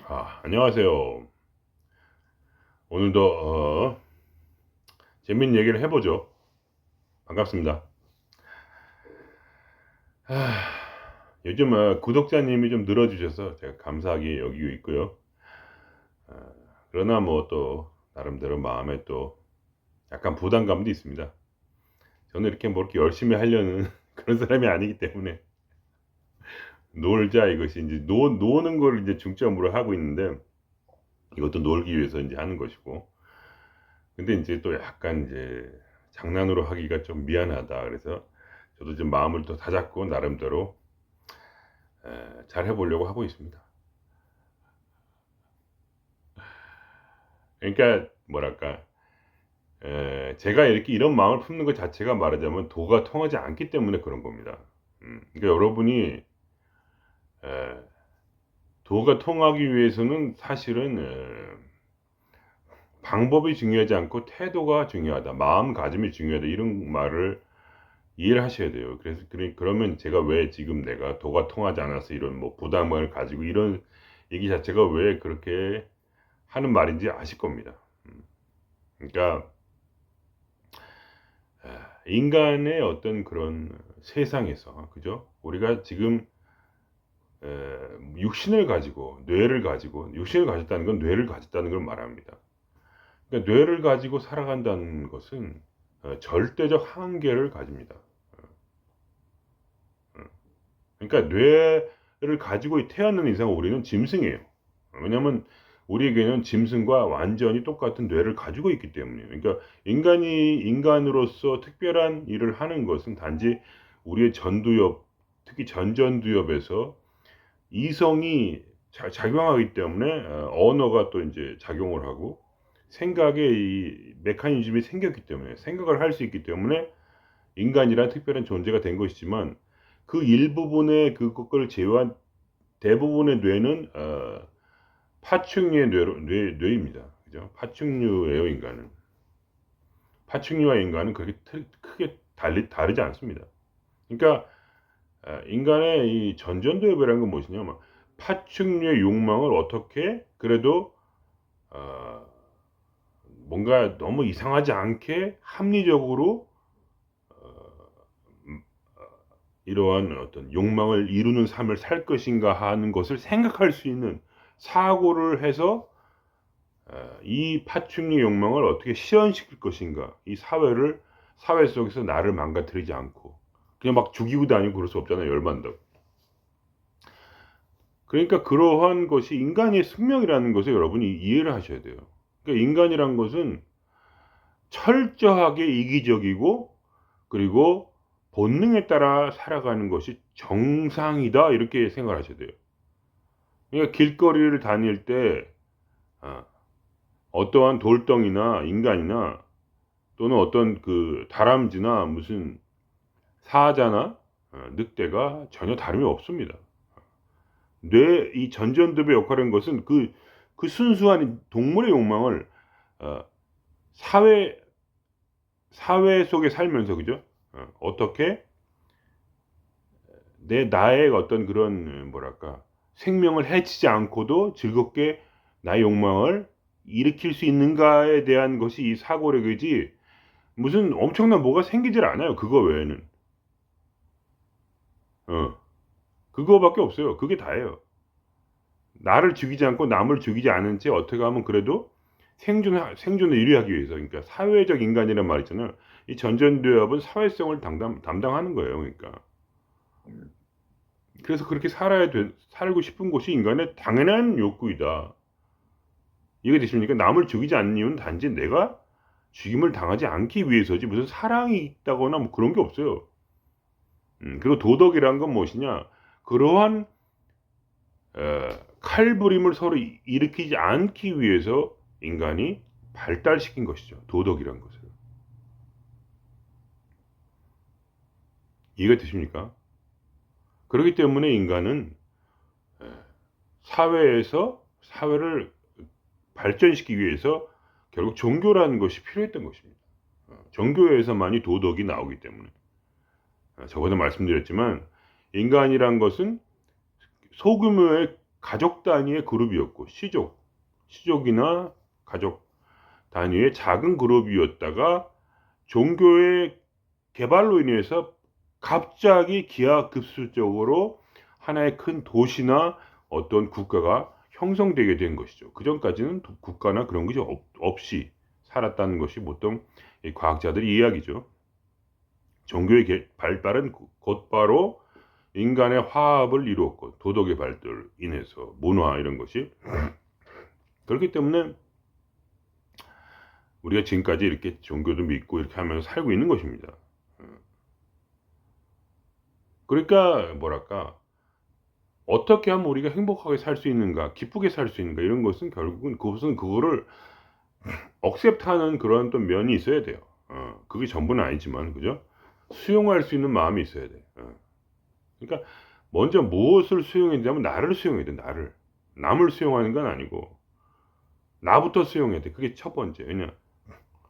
안녕하세요. 오늘도 재밌는 얘기를 해보죠. 반갑습니다. 아, 요즘 구독자님이 좀 늘어주셔서 제가 감사하게 여기고 있고요. 아, 그러나 뭐 또 나름대로 마음에 또 약간 부담감도 있습니다. 저는 이렇게 뭐 이렇게 열심히 하려는 그런 사람이 아니기 때문에 놀자 이것이 이제 노는 걸 이제 중점으로 하고 있는데 이것도 놀기 위해서 이제 하는 것이고. 근데 이제 또 약간 이제 장난으로 하기가 좀 미안하다. 그래서 저도 좀 마음을 또 다잡고 나름대로 잘 해보려고 하고 있습니다. 그러니까 뭐랄까, 제가 이렇게 이런 마음을 품는 것 자체가 말하자면 도가 통하지 않기 때문에 그런 겁니다. 그러니까 여러분이 에, 도가 통하기 위해서는 사실은 방법이 중요하지 않고 태도가 중요하다, 마음가짐이 중요하다, 이런 말을 이해를 하셔야 돼요. 그래서 그러면 제가 왜 지금 내가 도가 통하지 않아서 이런 뭐 부담을 가지고 이런 얘기 자체가 왜 그렇게 하는 말인지 아실 겁니다. 그러니까 인간의 어떤 그런 세상에서, 그죠? 우리가 지금 육신을 가지고 뇌를 가지고, 육신을 가졌다는 건 뇌를 가졌다는 걸 말합니다. 그러니까 뇌를 가지고 살아간다는 것은 절대적 한계를 가집니다. 그러니까 뇌를 가지고 태어난 이상 우리는 짐승이에요. 왜냐하면 우리에게는 짐승과 완전히 똑같은 뇌를 가지고 있기 때문이에요. 그러니까 인간이 인간으로서 특별한 일을 하는 것은 단지 우리의 전두엽, 특히 전전두엽에서 이성이 작용하기 때문에 언어가 또 이제 작용을 하고 생각의 이 메커니즘이 생겼기 때문에, 생각을 할 수 있기 때문에 인간이란 특별한 존재가 된 것이지만, 그 일부분의 그것을 제외한 대부분의 뇌는 파충류의 뇌입니다. 그죠? 파충류예요, 인간은. 파충류와 인간은 그렇게 크게 다르지 않습니다. 그러니까 인간의 이 전전도엽이라는 건 무엇이냐면, 파충류의 욕망을 어떻게 그래도 어, 뭔가 너무 이상하지 않게 합리적으로 음, 이러한 어떤 욕망을 이루는 삶을 살 것인가 하는 것을 생각할 수 있는 사고를 해서 이 파충류 욕망을 어떻게 실현시킬 것인가, 이 사회 속에서 나를 망가뜨리지 않고. 그냥 막 죽이고 다니고 그럴 수 없잖아요, 열만다고. 그러니까 그러한 것이 인간의 숙명이라는 것을 여러분이 이해를 하셔야 돼요. 그러니까 인간이란 것은 철저하게 이기적이고, 그리고 본능에 따라 살아가는 것이 정상이다, 이렇게 생각을 하셔야 돼요. 그러니까 길거리를 다닐 때 어 어떠한 돌덩이나 인간이나 또는 어떤 그 다람쥐나 무슨 사자나 늑대가 전혀 다름이 없습니다. 뇌 이 전전두엽의 역할인 것은 그 순수한 동물의 욕망을 어 사회 속에 살면서, 그죠? 어떻게 나의 어떤 그런 뭐랄까, 생명을 해치지 않고도 즐겁게 나의 욕망을 일으킬 수 있는가에 대한 것이 이 사고력이지, 무슨 엄청난 뭐가 생기질 않아요, 그거 외에는. 어. 그거밖에 없어요. 그게 다예요. 나를 죽이지 않고 남을 죽이지 않은 채 어떻게 하면 그래도 생존을 유리하기 위해서, 그러니까 사회적 인간이란 말 있잖아요. 이 전전두엽은 사회성을 담당하는 거예요, 그러니까. 그래서 그렇게 살고 싶은 것이 인간의 당연한 욕구이다. 이해되십니까? 남을 죽이지 않는 이유는 단지 내가 죽임을 당하지 않기 위해서지, 무슨 사랑이 있다거나 뭐 그런 게 없어요. 그리고 도덕이란 건 무엇이냐? 그러한 칼부림을 서로 일으키지 않기 위해서 인간이 발달시킨 것이죠, 도덕이란 것을. 이해가 되십니까? 그렇기 때문에 인간은 에, 사회에서 사회를 발전시키기 위해서 결국 종교라는 것이 필요했던 것입니다. 종교에서만이 도덕이 나오기 때문에. 저번에 말씀드렸지만 인간이란 것은 소규모의 가족 단위의 그룹이었고, 시족이나 가족 단위의 작은 그룹이었다가 종교의 개발로 인해서 갑자기 기하급수적으로 하나의 큰 도시나 어떤 국가가 형성되게 된 것이죠. 그전까지는 국가나 그런 것이 없이 살았다는 것이 보통 이 과학자들의 이야기죠. 종교의 발달은 곧바로 인간의 화합을 이루었고, 도덕의 발달로 인해서 문화 이런 것이, 그렇기 때문에 우리가 지금까지 이렇게 종교도 믿고 이렇게 하면서 살고 있는 것입니다. 그러니까 뭐랄까, 어떻게 하면 우리가 행복하게 살 수 있는가, 기쁘게 살 수 있는가, 이런 것은 결국은 그거를 억셉트하는 그런 또 면이 있어야 돼요. 그게 전부는 아니지만, 그죠? 수용할 수 있는 마음이 있어야 돼. 그러니까 먼저 무엇을 수용해야 되냐면 나를 수용해야 돼. 나를. 남을 수용하는 건 아니고 나부터 수용해야 돼. 그게 첫 번째. 왜냐,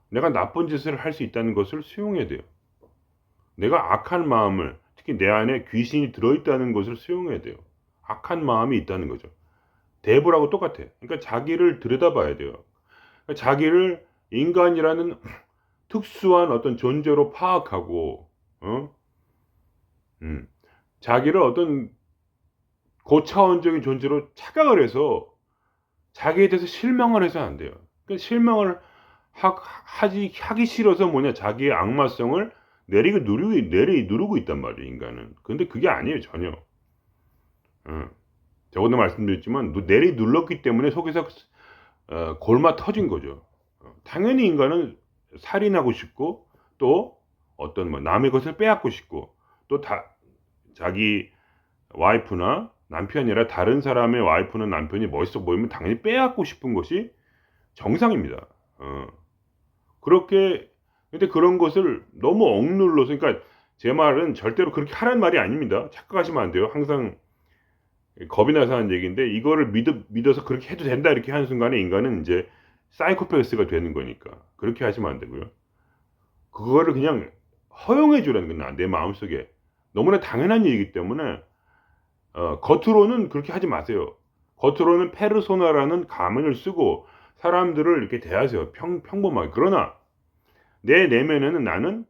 내가 나쁜 짓을 할 수 있다는 것을 수용해야 돼요. 내가 악한 마음을, 특히 내 안에 귀신이 들어있다는 것을 수용해야 돼요. 악한 마음이 있다는 거죠. 대부라고 똑같아. 그러니까 자기를 들여다봐야 돼요. 그러니까 자기를 인간이라는 특수한 어떤 존재로 파악하고, 자기를 어떤 고차원적인 존재로 착각을 해서 자기에 대해서 실망을 해서는 안 돼요. 그러니까 실망을 하기 싫어서 뭐냐, 자기의 악마성을 누르고 있단 말이에요, 인간은. 근데 그게 아니에요, 전혀. 저번에 말씀드렸지만, 눌렀기 때문에 속에서 골마 터진 거죠. 당연히 인간은 살인하고 싶고, 또 어떤 남의 것을 빼앗고 싶고, 또 자기 와이프나 남편이라 다른 사람의 와이프나 남편이 멋있어 보이면 당연히 빼앗고 싶은 것이 정상입니다. 그렇게, 근데 그런 것을 너무 억눌러서, 그러니까 제 말은 절대로 그렇게 하라는 말이 아닙니다. 착각하시면 안 돼요. 항상 겁이 나서 하는 얘기인데, 이거를 믿어서 그렇게 해도 된다 이렇게 하는 순간에 인간은 이제 사이코패스가 되는 거니까 그렇게 하시면 안 되고요. 그거를 그냥 허용해 주라는 건 내 마음속에 너무나 당연한 얘기이기 때문에 겉으로는 그렇게 하지 마세요. 겉으로는 페르소나라는 가면을 쓰고 사람들을 이렇게 대하세요. 평범하게. 그러나 내 내면에는 나는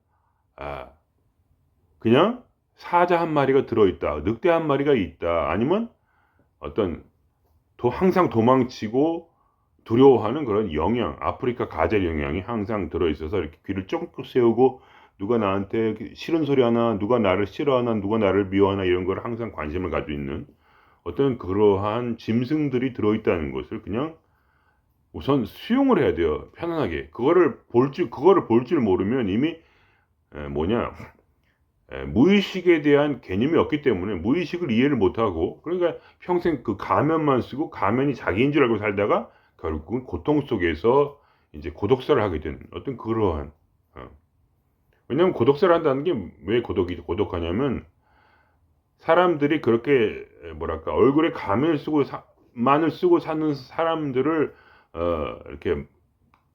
그냥 사자 한 마리가 들어있다, 늑대 한 마리가 있다, 아니면 어떤 항상 도망치고 두려워하는 그런 영향, 아프리카 가젤 영향이 항상 들어있어서 이렇게 귀를 쫑긋 세우고, 누가 나한테 싫은 소리 하나, 누가 나를 싫어하나, 누가 나를 미워하나, 이런 걸 항상 관심을 가지고 있는 어떤 그러한 짐승들이 들어있다는 것을 그냥 우선 수용을 해야 돼요. 편안하게. 그거를 볼 줄 모르면 이미 뭐냐, 무의식에 대한 개념이 없기 때문에 무의식을 이해를 못하고, 그러니까 평생 그 가면만 쓰고 가면이 자기인 줄 알고 살다가 결국은 고통 속에서 이제 고독사를 하게 되는 어떤 그러한, 왜냐하면 고독사를 한다는 게 왜 고독하냐면, 사람들이 그렇게 뭐랄까, 얼굴에 가면을 쓰고 만을 쓰고 사는 사람들을 이렇게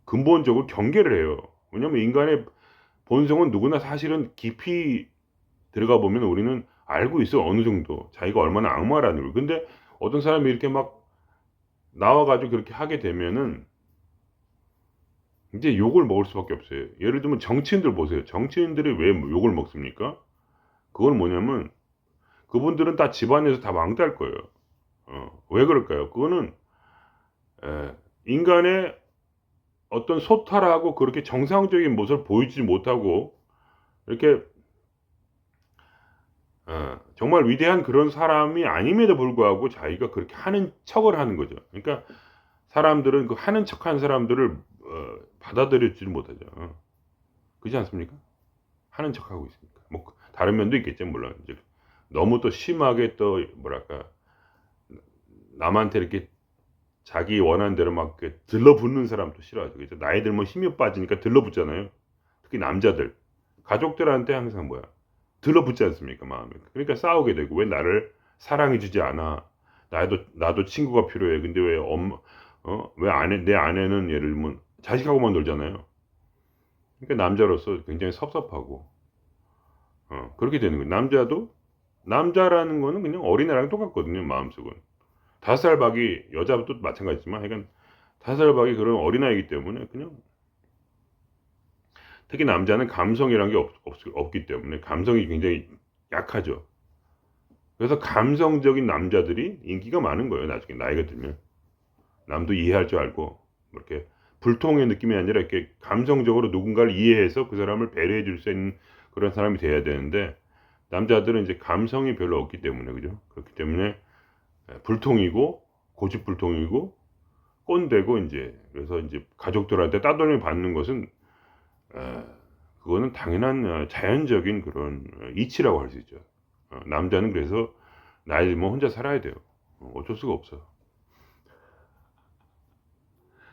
근본적으로 경계를 해요. 왜냐하면 인간의 본성은 누구나 사실은 깊이 들어가 보면 우리는 알고 있어, 어느 정도 자기가 얼마나 악마라는 걸. 근데 어떤 사람이 이렇게 막 나와 가지고 그렇게 하게 되면은 이제 욕을 먹을 수밖에 없어요. 예를 들면 정치인들 보세요. 정치인들이 왜 욕을 먹습니까? 그건 뭐냐면 그분들은 다 집안에서 다 왕따일 거예요. 왜 그럴까요? 그거는 인간의 어떤 소탈하고 그렇게 정상적인 모습을 보이지 못하고, 이렇게 정말 위대한 그런 사람이 아님에도 불구하고 자기가 그렇게 하는 척을 하는 거죠. 그러니까 사람들은 그 하는 척하는 사람들을 받아들여지를 못하죠. 그렇지 않습니까? 하는 척하고 있으니까. 뭐 다른 면도 있겠죠, 물론. 이제 너무 또 심하게 또 뭐랄까, 남한테 이렇게 자기 원하는 대로 막 들러붙는 사람도 싫어하죠. 그래서 나이 들면 힘이 빠지니까 들러붙잖아요. 특히 남자들, 가족들한테 항상 뭐야, 들러붙지 않습니까, 마음에. 그러니까 싸우게 되고, 왜 나를 사랑해주지 않아? 나도 친구가 필요해. 근데 왜 왜 내 아내는 예를 들면 자식하고만 놀잖아요. 그러니까 남자로서 굉장히 섭섭하고, 그렇게 되는 거예요. 남자라는 거는 그냥 어린애랑 똑같거든요, 마음속은. 5살 박이 여자도 마찬가지지만 하여간 5살 박이 그런 어린아이이기 때문에 그냥 특히 남자는 감성이란 게 없기 때문에 감성이 굉장히 약하죠. 그래서 감성적인 남자들이 인기가 많은 거예요. 나중에 나이가 들면 남도 이해할 줄 알고 뭐 이렇게 불통의 느낌이 아니라 이렇게 감성적으로 누군가를 이해해서 그 사람을 배려해 줄 수 있는 그런 사람이 돼야 되는데 남자들은 이제 감성이 별로 없기 때문에 그죠? 그렇기 때문에 불통이고 고집불통이고 꼰대고 이제 그래서 이제 가족들한테 따돌림 받는 것은 그거는 당연한 자연적인 그런 이치라고 할 수 있죠. 남자는 그래서 나이 들면 혼자 살아야 돼요. 어쩔 수가 없어.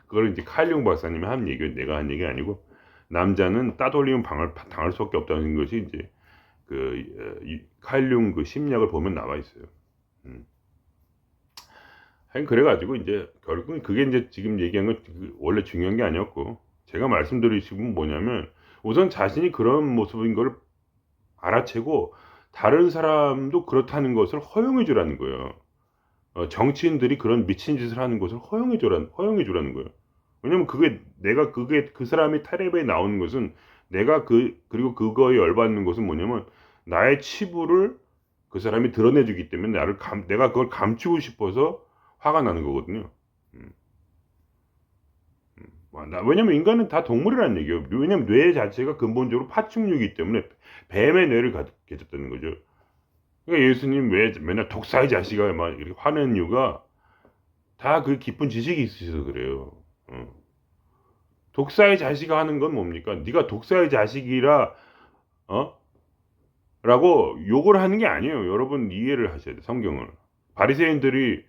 그걸 이제 칼융 박사님이 한 얘기, 내가 한 얘기 아니고 남자는 따돌림 당할 수밖에 없다는 것이 이제 칼융 그 심리학을 보면 나와 있어요. 음. 하여튼 그래가지고 이제 결국은 그게 이제 지금 얘기한 건 원래 중요한 게 아니었고 제가 말씀드리시면 뭐냐면 우선 자신이 그런 모습인 걸 알아채고 다른 사람도 그렇다는 것을 허용해 주라는 거예요. 정치인들이 그런 미친 짓을 하는 것을 허용해 주라는 거예요. 왜냐면 그게 그 사람이 텔레비에 나오는 것은 그리고 그거에 열받는 것은 뭐냐면 나의 치부를 그 사람이 드러내 주기 때문에 내가 그걸 감추고 싶어서 화가 나는 거거든요. 음. 왜냐면 인간은 다 동물이라는 얘기예요. 왜냐면 뇌 자체가 근본적으로 파충류이기 때문에 뱀의 뇌를 갖게 됐다는 거죠. 그러니까 예수님 왜 맨날 독사의 자식아 막 이렇게 화내는 이유가 다 그 깊은 지식이 있으셔서 그래요. 어. 독사의 자식아 하는 건 뭡니까? 네가 독사의 자식이라 어? 라고 욕을 하는 게 아니에요. 여러분 이해를 하셔야 돼요. 성경을. 바리새인들이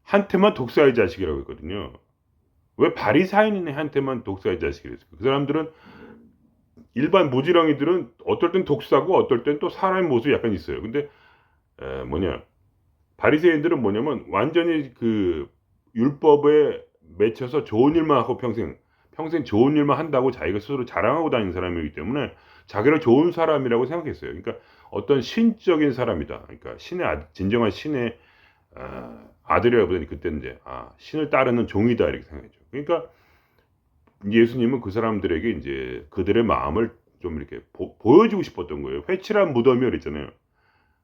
한테만 독사의 자식이라고 했거든요. 왜 바리사인한테만 독사의 자식이 됐을까? 그 사람들은 일반 무지렁이들은 어떨 땐 독사고 어떨 땐 또 사람의 모습이 약간 있어요. 근데 뭐냐 바리새인들은 뭐냐면 완전히 그 율법에 맺혀서 좋은 일만 하고 평생 좋은 일만 한다고 자기가 스스로 자랑하고 다니는 사람이기 때문에 자기를 좋은 사람이라고 생각했어요. 그러니까 어떤 신적인 사람이다. 그러니까 진정한 신의 아들이라고 보더니 그때는 이제 신을 따르는 종이다 이렇게 생각했죠. 그러니까 예수님은 그 사람들에게 이제 그들의 마음을 좀 이렇게 보여주고 싶었던 거예요. 회칠한 무덤이 그랬잖아요.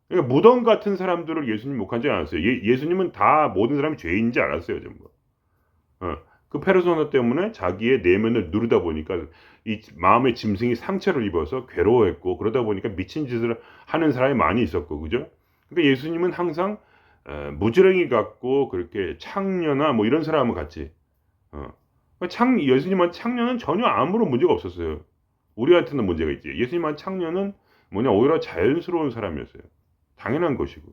그러니까 무덤 같은 사람들을 예수님 욕하지 않았어요. 예수님은 다 모든 사람이 죄인인지 알았어요, 전부. 그 페르소나 때문에 자기의 내면을 누르다 보니까 이 마음의 짐승이 상처를 입어서 괴로워했고 그러다 보니까 미친 짓을 하는 사람이 많이 있었고 그죠? 그러니까 예수님은 항상 무지렁이 같고 그렇게 창녀나 뭐 이런 사람은 같이 어. 예수님한 창녀는 전혀 아무런 문제가 없었어요. 우리한테는 문제가 있지. 예수님한 창녀는 뭐냐 오히려 자연스러운 사람이었어요. 당연한 것이고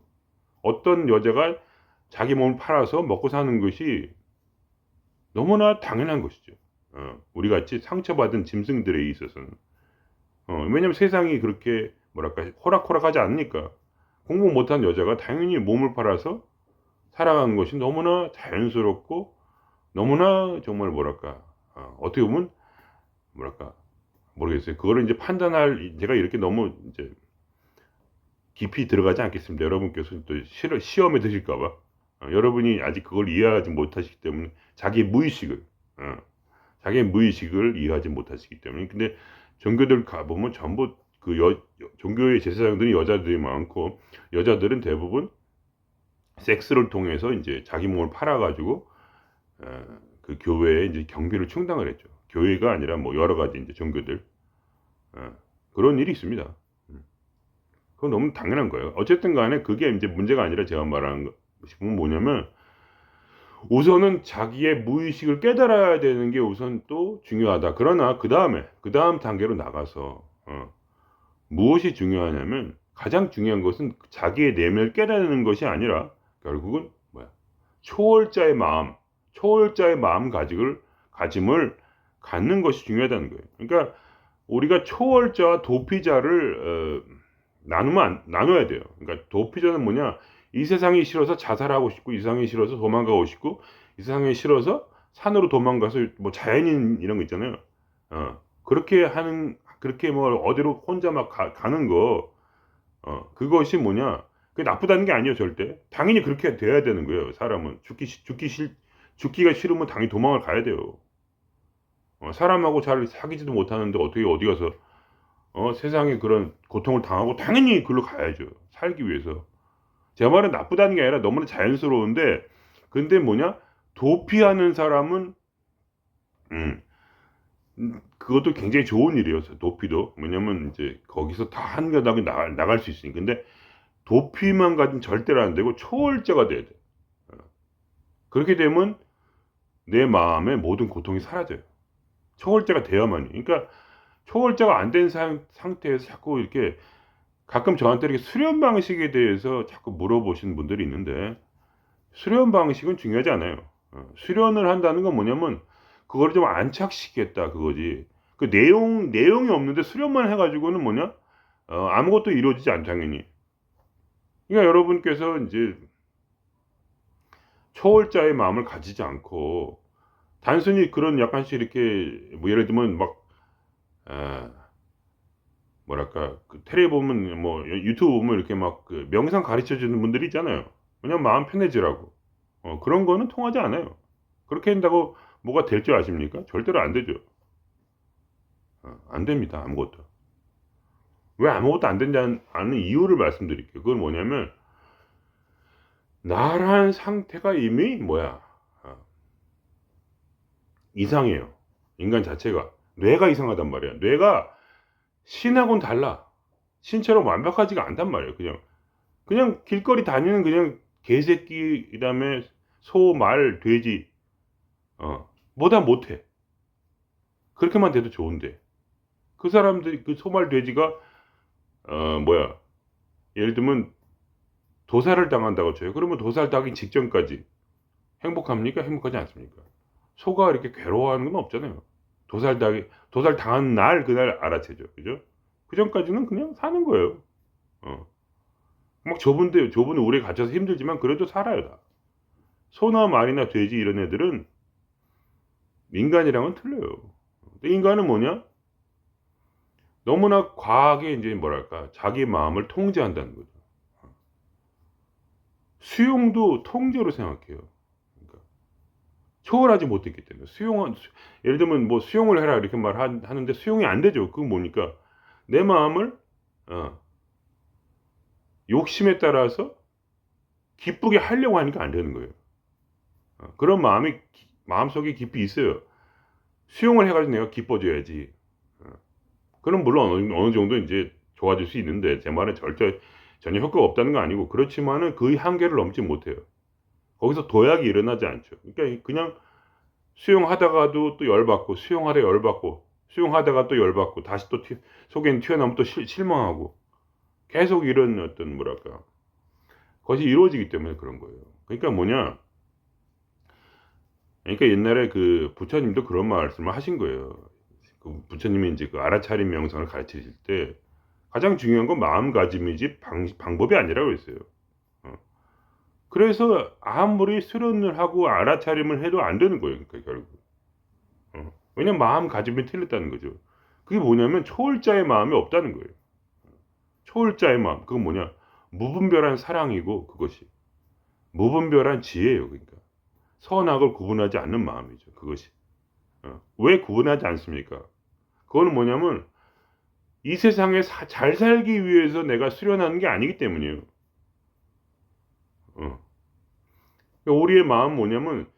어떤 여자가 자기 몸을 팔아서 먹고 사는 것이 너무나 당연한 것이죠. 우리 같이 상처받은 짐승들에 있어서는 왜냐면 세상이 그렇게 뭐랄까 호락호락하지 않으니까 공부 못한 여자가 당연히 몸을 팔아서 살아가는 것이 너무나 자연스럽고 너무나 정말 뭐랄까 어떻게 보면 뭐랄까 모르겠어요. 그거를 이제 판단할 제가 이렇게 너무 이제 깊이 들어가지 않겠습니다. 여러분께서 또 시험에 드실까봐 여러분이 아직 그걸 이해하지 못하시기 때문에 어, 자기의 무의식을 이해하지 못하시기 때문에 근데 종교들 가보면 전부 종교의 제사장들이 여자들이 많고 여자들은 대부분 섹스를 통해서 이제 자기 몸을 팔아가지고 그 교회에 이제 경비를 충당을 했죠. 교회가 아니라 뭐 여러 가지 이제 종교들 그런 일이 있습니다. 그건 너무 당연한 거예요. 어쨌든 간에 그게 이제 문제가 아니라 제가 말하는 것이 뭐냐면 우선은 자기의 무의식을 깨달아야 되는 게 우선 또 중요하다. 그러나 그 다음 단계로 나가서 무엇이 중요하냐면 가장 중요한 것은 자기의 내면을 깨달는 것이 아니라 결국은 뭐야? 초월자의 가짐을 갖는 것이 중요하다는 거예요. 그러니까 우리가 초월자와 도피자를 나눠야 돼요. 그러니까 도피자는 뭐냐? 이 세상이 싫어서 자살하고 싶고, 이 세상이 싫어서 도망가고 싶고, 이 세상이 싫어서 산으로 도망가서 뭐 자연인 이런 거 있잖아요. 그렇게 뭐 어디로 혼자 막 가는 거, 그것이 뭐냐? 그게 나쁘다는 게 아니에요, 절대. 당연히 그렇게 돼야 되는 거예요, 사람은. 죽기가 싫으면 당연히 도망을 가야 돼요. 사람하고 잘 사귀지도 못하는데 어떻게 어디 가서 세상에 그런 고통을 당하고 당연히 글로 가야죠, 살기 위해서. 제 말은 나쁘다는 게 아니라 너무나 자연스러운데, 근데 뭐냐? 도피하는 사람은 음 그것도 굉장히 좋은 일이에요, 도피도. 왜냐면 인제 거기서 다 한가닥이 나갈 수 있으니까. 근데 도피만 가지고는 절대로 안 되고 초월자가 돼야 돼요. 어. 그렇게 되면 내 마음의 모든 고통이 사라져요. 초월자가 돼야만이. 그러니까 초월자가 안 된 상태에서 자꾸 이렇게 가끔 저한테 이렇게 수련 방식에 대해서 자꾸 물어보시는 분들이 있는데, 수련 방식은 중요하지 않아요. 수련을 한다는 건 뭐냐면 그거를 좀 안착시키겠다 그거지. 그 내용이 없는데 수련만 해 가지고는 뭐냐? 아무것도 이루어지지 않 당연히. 그러니까 여러분께서 인제 초월자의 마음을 가지지 않고 단순히 그런 약간씩 이렇게 뭐 예를 들면 막 아 뭐랄까 그 텔레 보면 뭐 유튜브 보면 이렇게 막 그 명상 가르쳐 주는 분들이 있잖아요. 그냥 마음 편해지라고. 그런 거는 통하지 않아요. 그렇게 한다고 뭐가 될 줄 아십니까? 절대로 안 되죠. 안 됩니다, 아무것도. 왜 아무것도 안 된다는 아는 이유를 말씀드릴게요. 그건 뭐냐면 나란 상태가 이미 뭐야 어 이상해요. 인간 자체가. 뇌가 이상하단 말이야. 뇌가 신하고는 달라. 신처럼 완벽하지가 않단 말이에요. 그냥 길거리 다니는 그냥 개새끼 그다음에 소, 말, 돼지 보다 못해. 그렇게만 돼도 좋은데. 그 사람들이 그 소, 말, 돼지가 뭐야 예를 들면 도살을 당한다고 쳐요. 그러면 도살 당하기 직전까지 행복합니까? 행복하지 않습니까? 소가 이렇게 괴로워하는 건 없잖아요. 도살 당한 날 그날 알아채죠. 그죠? 그전까지는 그냥 사는 거예요. 어. 막 좁은 우리에 갇혀서 힘들지만 그래도 살아요 다. 소나 말이나 돼지 이런 애들은 인간이랑은 틀려요. 근데 인간은 뭐냐? 너무나 과하게 인제 뭐랄까 자기 마음을 통제한다는 거죠. 수용도 통제로 생각해요. 그러니까 초월하지 못했기 때문에. 예를 들면 뭐 "수용을 해라." 이렇게 하는데 수용이 안 되죠. 그건 뭡니까? 내 마음을 어 욕심에 따라서 기쁘게 하려고 하니까 안 되는 거예요. 그런 마음이 마음속에 깊이 있어요. 수용을 해 가지고 내가 기뻐져야지. 어 그럼 물론 어느 정도 인제 좋아질 수 있는데, 제 말은 절대 전혀 효과가 없다는 건 아니고, 그렇지만은 그 한계를 넘지 못해요. 거기서 도약이 일어나지 않죠. 그러니까 그냥 수용하다가도 또 열받고, 수용하다가 열받고, 수용하다가 또 열받고, 다시 또 속에는 튀어나오면 또 실망하고, 계속 이런 어떤 뭐랄까 것이 이루어지기 때문에 그런 거예요. 그러니까 뭐냐, 그러니까 옛날에 그 부처님도 그런 말씀을 하신 거예요. 그 부처님이 인제 그 알아차림 명상을 가르치실 때 가장 중요한 건 마음가짐이지 방법이 아니라고 그랬어요. 어. 그래서 아무리 수련을 하고 알아차림을 해도 안 되는 거예요, 그러니까 결국. 왜냐면 마음가짐이 틀렸다는 거죠. 그게 뭐냐면 초월자의 마음이 없다는 거예요. 초월자의 마음. 그건 뭐냐? 무분별한 사랑이고, 그것이. 무분별한 지혜예요, 그러니까. 선악을 구분하지 않는 마음이죠, 그것이. 왜 구분하지 않습니까? 그거는 뭐냐면 이 세상에 잘 살기 위해서 내가 수련하는 게 아니기 때문이에요. 어. 그러니까 우리의 마음은 뭐냐면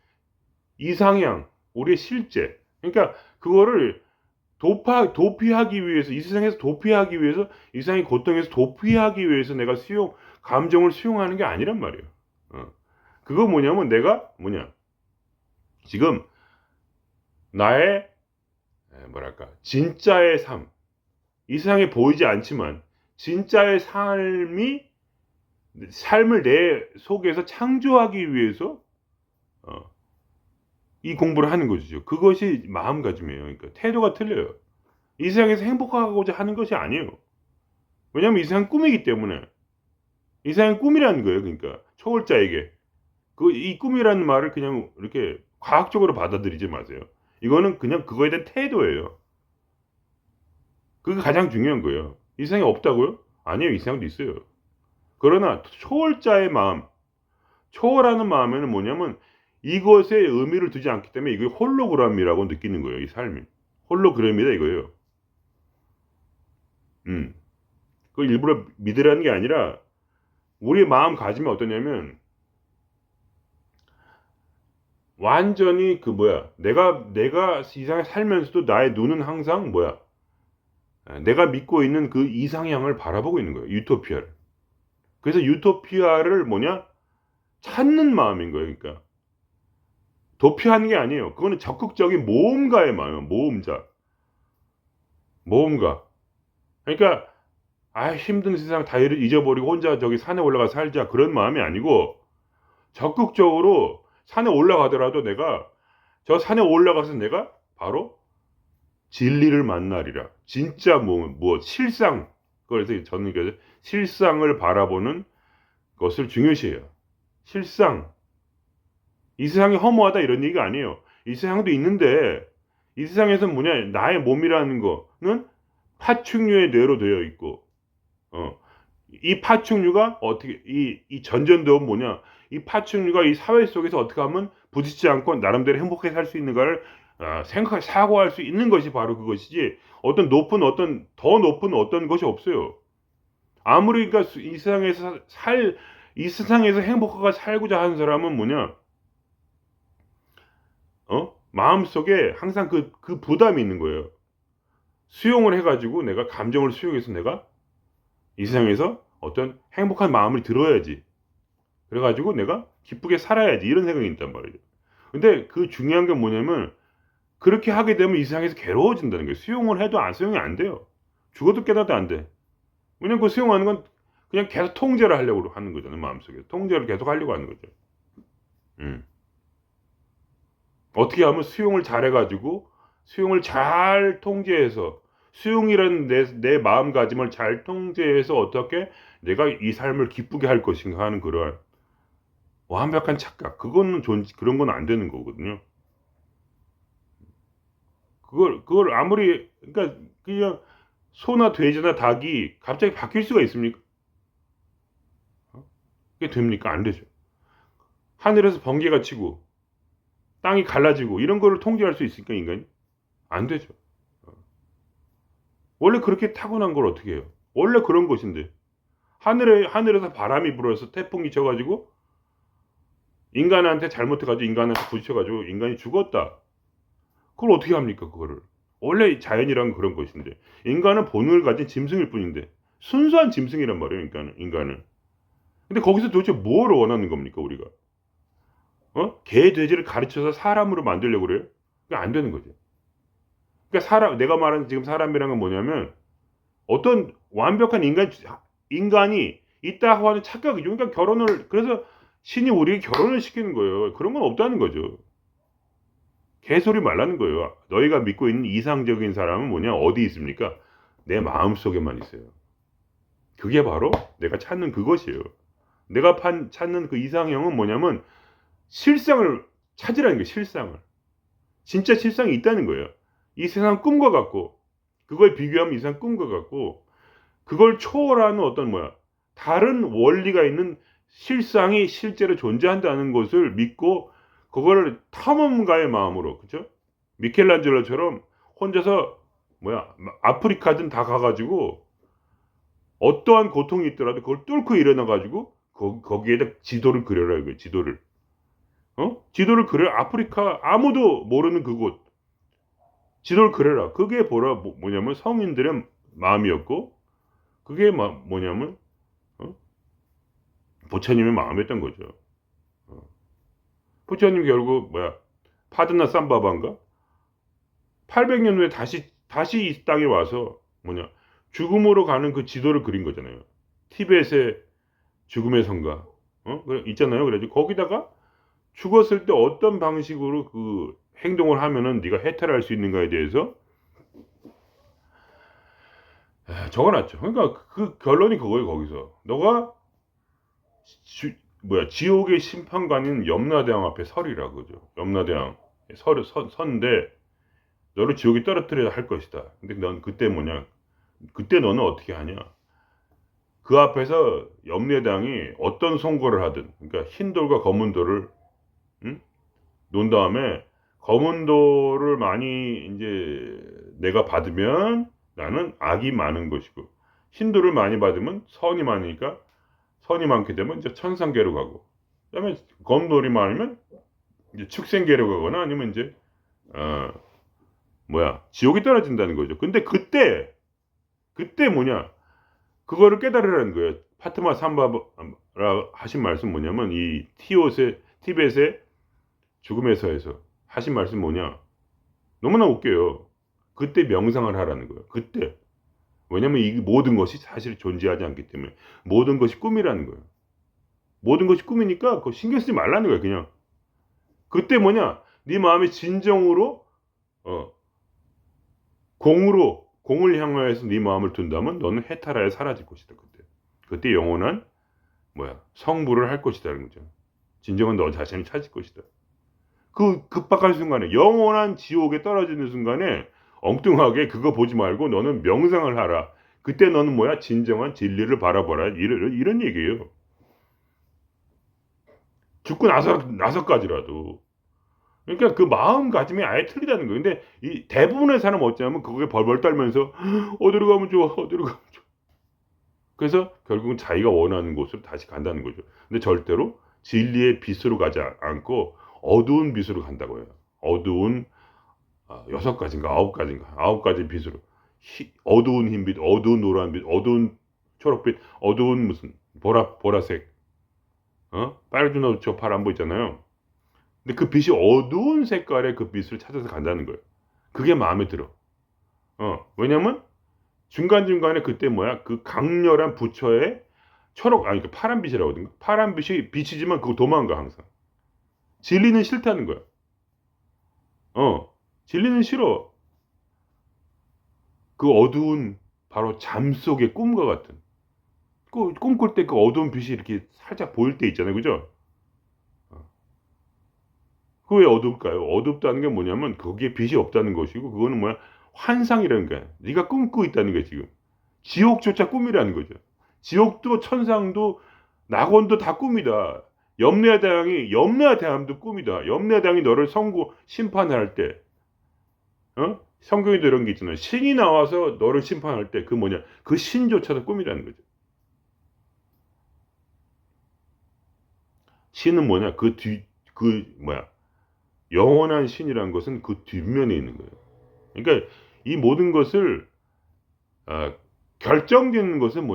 이상향, 우리의 실제. 그러니까 그거를 도피하기 위해서, 이 세상에서 도피하기 위해서, 이 세상의 고통에서 도피하기 위해서 내가 감정을 수용하는 게 아니란 말이에요. 어. 그거 뭐냐면 내가 뭐냐? 지금 나의 뭐랄까 진짜의 삶, 이 세상에 보이지 않지만 진짜의 삶을 내 속에서 창조하기 위해서 어 이 공부를 하는 것이죠. 그것이 마음가짐이에요. 그러니까 태도가 틀려요. 이 세상에서 행복하고자 하는 것이 아니에요. 왜냐하면 이 세상은 꿈이기 때문에. 이 세상은 꿈이라는 거예요, 그러니까 초월자에게. 이 꿈이라는 말을 그냥 이렇게 과학적으로 받아들이지 마세요. 이거는 그냥 그거에 대한 태도예요. 그게 가장 중요한 거예요. 이 세상에 없다고요? 아니에요. 이 세상도 있어요. 그러나 초월자의 마음, 초월하는 마음에는 뭐냐면 이것에 의미를 두지 않기 때문에 이게 홀로그램이라고 느끼는 거예요. 이 삶이. 홀로그램이다 이거예요. 음. 그걸 일부러 믿으라는 게 아니라 우리의 마음가짐이 어떠냐면 완전히 그 뭐야 내가 이상하게 살면서도 나의 눈은 항상 뭐야 내가 믿고 있는 그 이상향을 바라보고 있는 거예요. 유토피아를. 그래서 유토피아를 뭐냐 찾는 마음인 거예요. 그러니까 도피하는 게 아니에요. 그거는 적극적인 모험가의 마음이에요. 모험가. 그러니까 아 힘든 세상 다 잊어버리고 혼자 저기 산에 올라가 살자 그런 마음이 아니고 적극적으로 산에 올라가더라도 내가 저 산에 올라가서 내가 바로 진리를 만나리라. 진짜 실상. 그래서 저는 그 실상을 바라보는 것을 중요시해요. 실상. 이 세상이 허무하다 이런 얘기가 아니에요. 이 세상도 있는데 이 세상에서 뭐냐 나의 몸이라는 거는 파충류의 뇌로 되어 있고 이 파충류가 어떻게 이 전전도 뭐냐 이 파충류가 이 사회 속에서 어떻게 하면 부딪히지 않고 나름대로 행복하게 살 수 있는가를 생각할 사고할 수 있는 것이 바로 그것이지 어떤 더 높은 어떤 것이 없어요. 아무리 그러니까 이 세상에서 행복하게 살고자 하는 사람은 뭐냐 마음속에 항상 그 부담이 있는 거예요. 수용을 해가지고 내가 감정을 수용해서 내가 이 세상에서 어떤 행복한 마음을 들어야지. 그래가지고 내가 기쁘게 살아야지. 이런 생각이 있단 말이죠. 근데 그 중요한 게 뭐냐면 그렇게 하게 되면 이 세상에서 괴로워진다는 거예요. 수용을 해도 수용이 안 돼요. 죽어도 깨닫도 안 돼. 왜냐면 그 수용하는 건 그냥 계속 통제를 하려고 하는 거잖아요. 마음속에. 통제를 계속 하려고 하는 거죠. 음. 어떻게 하면 수용을 잘해가지고 수용을 잘 통제해서 수용이라는 내 마음가짐을 잘 통제해서 어떻게 내가 이 삶을 기쁘게 할 것인가 하는 그러한 완벽한 착각. 그거는 그런 건 안 되는 거거든요. 그걸 아무리, 그러니까 그냥 소나 돼지나 닭이 갑자기 바뀔 수가 있습니까? 그게 됩니까? 안 되죠. 하늘에서 번개가 치고 땅이 갈라지고 이런 거를 통제할 수 있습니까, 인간이? 안 되죠. 원래 그렇게 타고난 걸 어떻게 해요? 원래 그런 것인데. 하늘에서 바람이 불어서 태풍이 쳐가지고 인간한테 잘못해가지고 인간한테 부딪혀가지고 인간이 죽었다. 그걸 어떻게 합니까, 그거를? 원래 자연이란 그런 것인데. 인간은 본능을 가진 짐승일 뿐인데. 순수한 짐승이란 말이에요, 인간은. 근데 거기서 도대체 뭘 원하는 겁니까, 우리가? 개, 돼지를 가르쳐서 사람으로 만들려고 그래요? 그게 안 되는 거죠. 그러니까 내가 말하는 지금 사람이란 건 뭐냐면, 어떤 완벽한 인간이 있다고 하는 착각이죠. 그러니까 그래서 신이 우리에게 결혼을 시키는 거예요. 그런 건 없다는 거죠. 개소리 말라는 거예요. 너희가 믿고 있는 이상적인 사람은 뭐냐? 어디 있습니까? 내 마음속에만 있어요. 그게 바로 내가 찾는 그것이에요. 내가 찾는 그 이상형은 뭐냐면 실상을 찾으라는 거예요. 실상을. 진짜 실상이 있다는 거예요. 이 세상 꿈과 같고 그걸 비교하면 이 세상 꿈과 같고 그걸 초월하는 어떤 다른 원리가 있는 실상이 실제로 존재한다는 것을 믿고 그거를 탐험가의 마음으로 그죠? 미켈란젤로처럼 혼자서 아프리카든 다 가가지고 어떠한 고통이 있더라도 그걸 뚫고 일어나 가지고 거기에다 지도를 그려라 이거예요. 지도를 그려 아프리카 아무도 모르는 그곳 지도를 그려라. 그게 뭐냐면 성인들의 마음이었고 그게 뭐냐면 부처님의 마음이었던 거죠. 부처님 결국 파드나 삼바바인가 800년 후에 다시 이 땅에 와서 죽음으로 가는 그 지도를 그린 거잖아요. 티벳의 죽음의 성가 있잖아요. 그래가지고 거기다가 죽었을 때 어떤 방식으로 그 행동을 하면은 네가 해탈할 수 있는가에 대해서 적어놨죠. 그러니까 그 결론이 그거예요. 거기서 너가 지옥의 심판관인 염라대왕 앞에 서리라 그죠. 염라대왕 선데 너를 지옥에 떨어뜨려야 할 것이다. 근데 넌 그때 그때 너는 어떻게 하냐? 그 앞에서 염려당이 어떤 선거를 하든, 그러니까 흰 돌과 검은 돌을 응? 놓은 다음에 검은 돌을 많이 이제 내가 받으면 나는 악이 많은 것이고, 흰 돌을 많이 받으면 선이 많으니까 선이 많게 되면 이제 천상계로 가고, 그다음에 검은 돌이 많으면 이제 축생계로 가거나 아니면 이제 어 지옥에 떨어진다는 거죠. 근데 그때 뭐냐, 그거를 깨달으라는 거예요. 파트마 삼바라 하신 말씀 뭐냐면, 이 티벳의 죽음에서에서 하신 말씀 뭐냐, 너무나 웃겨요. 그때 명상을 하라는 거예요. 그때. 왜냐면 이 모든 것이 사실 존재하지 않기 때문에, 모든 것이 꿈이라는 거예요. 모든 것이 꿈이니까 그거 신경 쓰지 말라는 거예요. 그냥 그때 네 마음이 진정으로 어 공을 향하여서 네 마음을 둔다면 너는 해탈하여 사라질 것이다. 그때 영원한 성부를 할 것이다는 거죠. 진정한 너 자신을 찾을 것이다. 그 급박한 순간에, 영원한 지옥에 떨어지는 순간에 엉뚱하게 그거 보지 말고 너는 명상을 하라. 그때 너는 진정한 진리를 바라보라. 이런 얘기예요. 죽고 나서까지라도. 그러니까 그 마음가짐이 아예 틀리다는 거예요. 근데 이 대부분의 사람 어쩌면 그거에 벌벌 떨면서 어디로 가면 좋아, 어디로 가면 좋아. 그래서 결국은 자기가 원하는 곳으로 다시 간다는 거죠. 근데 절대로 진리의 빛으로 가지 않고 어두운 빛으로 간다고요. 어두운 6가지인가 9가지인가 9가지 빛으로, 어두운 흰빛, 어두운 노란빛, 어두운 초록빛, 어두운 무슨 보라색, 빨주노초 파란보 있잖아요. 근데 그 빛이 어두운 색깔의 그 빛을 찾아서 간다는 거예요. 그게 마음에 들어. 왜냐면 중간중간에 그때 그 강렬한 부처의 그 파란빛이라고 하든가, 파란빛이 빛이지만 그거 도망가 항상. 진리는 싫다는 거야. 진리는 싫어. 그 어두운, 바로 잠 속의 꿈과 같은, 꿈꿀 때 그 어두운 빛이 이렇게 살짝 보일 때 있잖아요. 그죠? 그 왜 어둡까요? 어둡다는 게 뭐냐면 거기에 빛이 없다는 것이고, 그거는 환상이라는 거야. 네가 꿈꾸고 있다는 거야 지금. 지옥조차 꿈이라는 거죠. 지옥도 천상도 낙원도 다 꿈이다. 염라대왕도 꿈이다. 염라대왕이 너를 심판할 때, 성경에도 이런 게 있잖아요. 신이 나와서 너를 심판할 때 그 신조차도 꿈이라는 거죠. 신은 영원한 신이라는 것은 그 뒷면에 있는 거예요. 그러니까 이 모든 것을 결정짓는 것은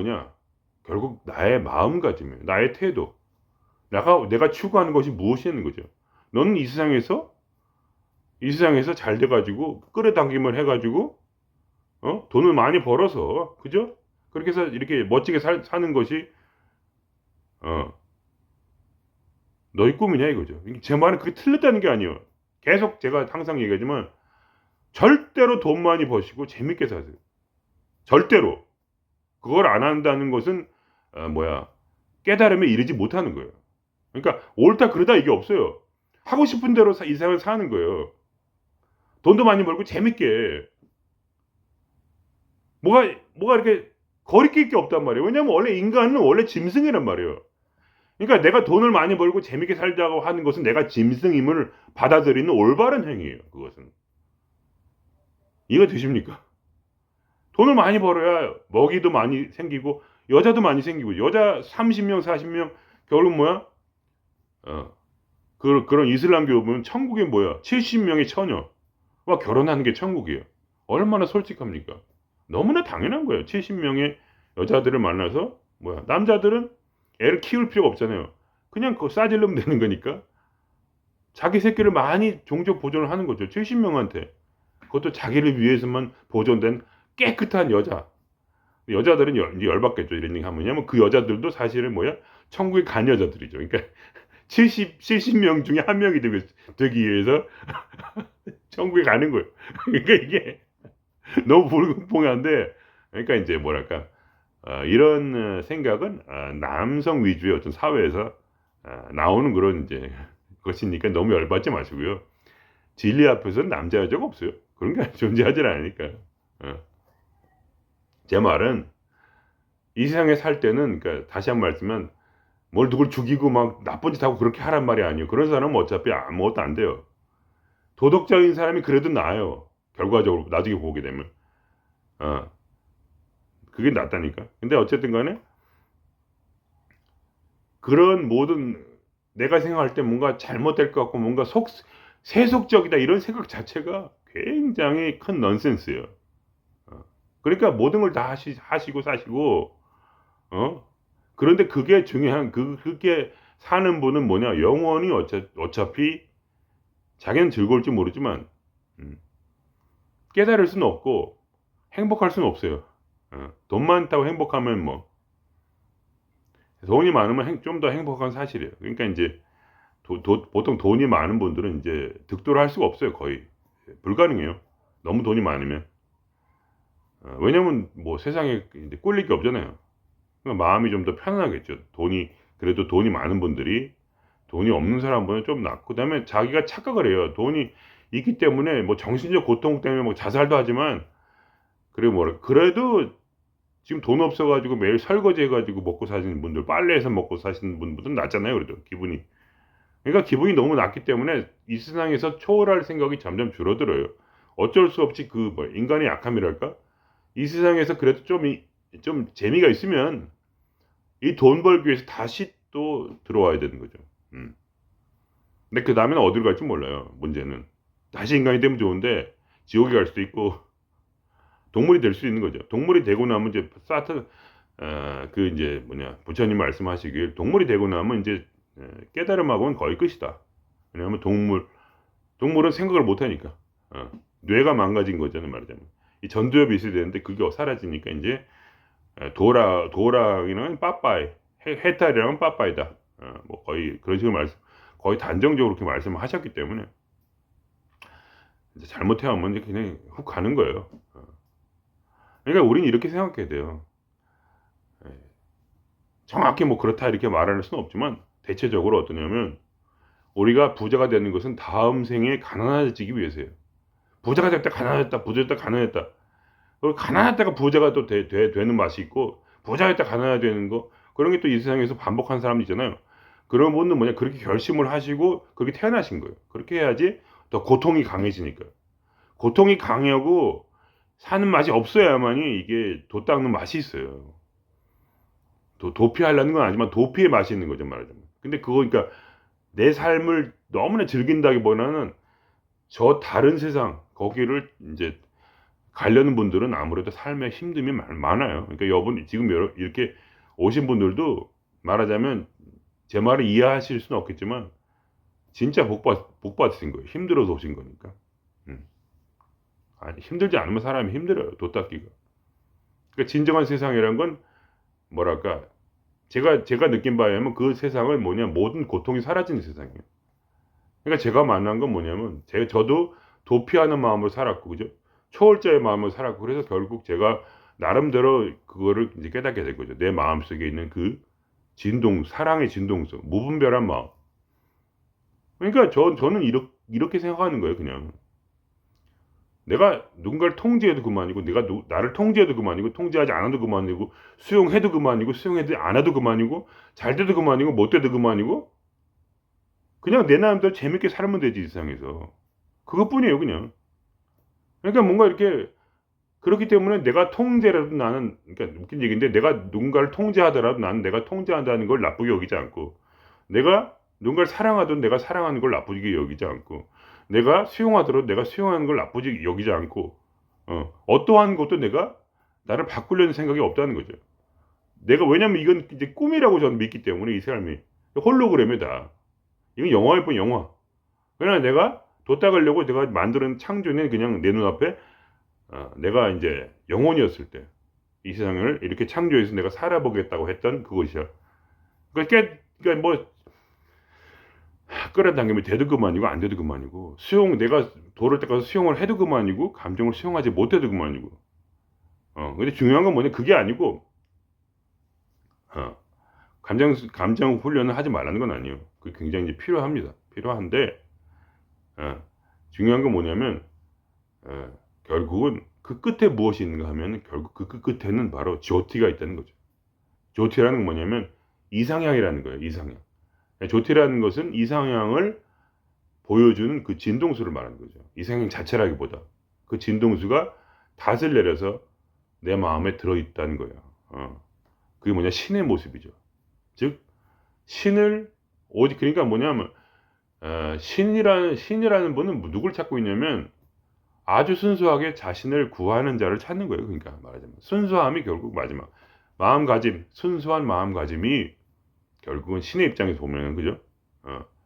결국 나의 마음가짐이에요. 나의 태도. 내가 추구하는 것이 무엇이냐는 거죠. 너는 이 세상에서 잘 돼가지고 끌어당김을 해가지고 돈을 많이 벌어서, 그죠? 그렇게 해서 이렇게 멋지게 사는 것이 어, 너의 꿈이냐 이거죠. 제 말은 그게 틀렸다는 게 아니에요. 계속 제가 항상 얘기하지만 절대로 돈 많이 버시고 재밌게 사세요. 절대로. 그걸 안 한다는 것은 깨달음에 이르지 못하는 거예요. 그러니까 옳다 그르다 이게 없어요. 하고 싶은 대로 이 세상을 사는 거예요. 돈도 많이 벌고 재밌게. 뭐가 이렇게 거리낄 게 없단 말이에요. 왜냐면 원래 인간은 원래 짐승이란 말이에요. 그러니까 내가 돈을 많이 벌고 재밌게 살자고 하는 것은 내가 짐승임을 받아들이는 올바른 행위예요. 그것은. 이해가 되십니까? 돈을 많이 벌어야 먹이도 많이 생기고 여자도 많이 생기고, 여자 30명 40명 결국 그런 이슬람교 보면 천국에 70명의 처녀와 결혼하는 게 천국이에요. 얼마나 솔직합니까? 너무나 당연한 거예요. 70명의 여자들을 만나서 남자들은 애를 키울 필요가 없잖아요. 그냥 그거 싸질르면 되는 거니까 자기 새끼를 많이 종족 보존을 하는 거죠. 70명한테. 그것도 자기를 위해서만 보존된 깨끗한 여자들은 이제 열받겠죠. 이런 얘기 하면. 왜냐면 그 여자들도 사실은 천국에 간 여자들이죠. 그러니까 70명 중에 한 명이 되기 위해서 천국에 가는 거예요. 그러니까 이게 너무 불공평한데, 그러니까 이제 이런 생각은 남성 위주의 어떤 사회에서 나오는 그런 이제 것이니까 너무 열받지 마시고요. 진리 앞에서는 남자 여자가 없어요. 그런 게 존재하지 않으니까. 제 말은 이 세상에 살 때는 그러니까 다시 한 번 말씀은 뭘 누굴 죽이고 막 나쁜 짓 하고 그렇게 하란 말이 아니에요. 그런 사람은 어차피 아무것도 안 돼요. 도덕적인 사람이 그래도 나아요. 결과적으로 나중에 보게 되면. 어. 그게 낫다니까. 근데 어쨌든 간에 그런 모든 내가 생각할 때 뭔가 잘못될 것 같고 뭔가 세속적이다 이런 생각 자체가 굉장히 큰 넌센스예요. 어. 그러니까 모든 걸 다 하시고 사시고 어? 그런데 그게 중요한 그게 사는 분은 뭐냐 영원히 어차피 자기는 즐거울지 모르지만 음 깨달을 수는 없고 행복할 수는 없어요. 돈 많다고 행복하면 뭐 돈이 많으면 좀 더 행복한 사실이에요. 그러니까 인제 보통 돈이 많은 분들은 인제 득도를 할 수가 없어요 거의. 불가능해요. 너무 돈이 많으면. 왜냐면 뭐 세상에 인제 꿀릴 게 없잖아요. 그러니까 마음이 좀 더 편안하겠죠. 그래도 돈이 많은 분들이 돈이 없는 사람보다는 좀 낫고 그다음에 자기가 착각을 해요. 돈이 있기 때문에 뭐 정신적 고통 때문에 뭐 자살도 하지만 그리고 뭐랄까 그래도 지금 돈 없어 가지고 매일 설거지해 가지고 먹고 사시는 분들 빨래해서 먹고 사시는 분보다는 낫잖아요 그래도 기분이. 그러니까 기분이 너무 낮기 때문에 이 세상에서 초월할 생각이 점점 줄어들어요. 어쩔 수 없이 그 뭐 인간의 약함이랄까? 이 세상에서 그래도 좀 재미가 있으면 이 돈 벌기 위해서 다시 또 들어와야 되는 거죠. 음. 근데 그다음에는 어디로 갈지 몰라요 문제는. 다시 인간이 되면 좋은데 지옥에 갈 수도 있고 동물이 될 수 있는 거죠. 동물이 되고 나면 이제 그 인제 뭐냐 부처님 말씀하시길 "동물이 되고 나면 인제 깨달음하고는 거의 끝이다." 왜냐하면 동물은 생각을 못 하니까. 뇌가 망가진 거잖아요 말하자면. 이 전두엽이 있어야 되는데 그게 사라지니까 인제 도랑이는 빠빠이, 해탈이랑은 빠빠이다. 뭐 거의 그런 식으로 거의 단정적으로 그렇게 말씀을 하셨기 때문에 이제 잘못해 왔면 이제 그냥 훅 가는 거예요. 그러니까 우리는 이렇게 생각해야 돼요. 예. 정확히 뭐 그렇다 이렇게 말할 수는 없지만 대체적으로 어떠냐면 우리가 부자가 되는 것은 다음 생에 가난해지기 위해서예요. 부자가 됐다 가난했다. 부자 됐다 가난했다. 가난했다가 부자가 또 되는 맛이 있고 부자였다 가난해야 되는 거 그런 게 또 이 세상에서 반복하는 사람들 있잖아요. 그런 분은 뭐냐 그렇게 결심을 하시고 그렇게 태어나신 거예요. 그렇게 해야지 더 고통이 강해지니까요. 고통이 강하고 사는 맛이 없어야만이 이게 도 닦는 맛이 있어요. 도피하려는 건 아니지만 도피의 맛이 있는 거죠 말하자면. 근데 그거 그러니까 내 삶을 너무나 즐긴다기보다는 저 다른 세상 거기를 인제 가려는 분들은 아무래도 삶에 힘듦이 많아요. 그러니까 지금 이렇게 오신 분들도 말하자면 제 말을 이해하실 수는 없겠지만 진짜 복 받으신 거예요. 힘들어서 오신 거니까. 음. 아니 힘들지 않으면 사람이 힘들어요, 도 닦기가. 그러니까 진정한 세상이란 건 뭐랄까 제가 느낀 바에 의하면 그 세상은 뭐냐 모든 고통이 사라지는 세상이에요. 그러니까 제가 만난 건 뭐냐면 저도 도피하는 마음으로 살았고 그죠? 초월자의 마음으로 살았고 그래서 결국 제가 나름대로 그거를 인제 깨닫게 된 거죠. 내 마음속에 있는 그 사랑의 진동성, 무분별한 마음. 그러니까 저는 이렇게 생각하는 거예요 그냥. 내가 누군가를 통제해도 그만이고 내가 나를 통제해도 그만이고 통제하지 않아도 그만이고 수용해도 그만이고 수용하지 않아도 그만이고 잘 돼도 그만이고 못 돼도 그만이고 그냥 내 나름대로 재밌게 살면 되지 이 세상에서. 그것뿐이에요 그냥. 그러니까 뭔가 이렇게 그렇기 때문에 내가 통제라도 나는 그러니까 웃긴 얘기인데 내가 누군가를 통제하더라도 나는 내가 통제한다는 걸 나쁘게 여기지 않고 내가 누군가를 사랑하든 내가 사랑하는 걸 나쁘게 여기지 않고 내가 수용하더라도 내가 수용하는 걸 나쁘게 여기지 않고 어떠한 것도 내가 나를 바꾸려는 생각이 없다는 거죠. 내가 왜냐면 이건 이제 꿈이라고 저는 믿기 때문에 이 삶이 홀로그램이다. 이건 영화일 뿐 영화. 그러나 내가 돛닦으려고 내가 만드는 창조는 그냥 내 눈앞에 내가 인제 영혼이었을 때 이 세상을 이렇게 창조해서 내가 살아보겠다고 했던 그것이야. 그러니까 뭐 끌어당기면 돼도 그만이고 안 돼도 그만이고 내가 도를 닦아서 수용을 해도 그만이고 감정을 수용하지 못해도 그만이고. 근데 중요한 건 뭐냐 그게 아니고 어 감정 훈련을 하지 말라는 건 아니에요. 그게 굉장히 이제 필요합니다. 필요한데 중요한 건 뭐냐면 결국은 그 끝에 무엇이 있는가 하면은 결국 그 끝에는 바로 GOT가 있다는 거죠. 조티라는 건 뭐냐면 이상향이라는 거예요. 이상향. 조티라는 것은 이상향을 보여주는 그 진동수를 말하는 거죠. 이상향 자체라기보다 그 진동수가 닷을 내려서 내 마음에 들어있다는 거예요. 그게 뭐냐 신의 모습이죠. 즉 신을 오직 그러니까 뭐냐면 신이라는 분은 누굴 찾고 있냐면 아주 순수하게 자신을 구하는 자를 찾는 거예요. 그러니까 말하자면 순수함이 결국 마지막 마음가짐 순수한 마음가짐이 결국은 신의 입장에서 보면은 그죠?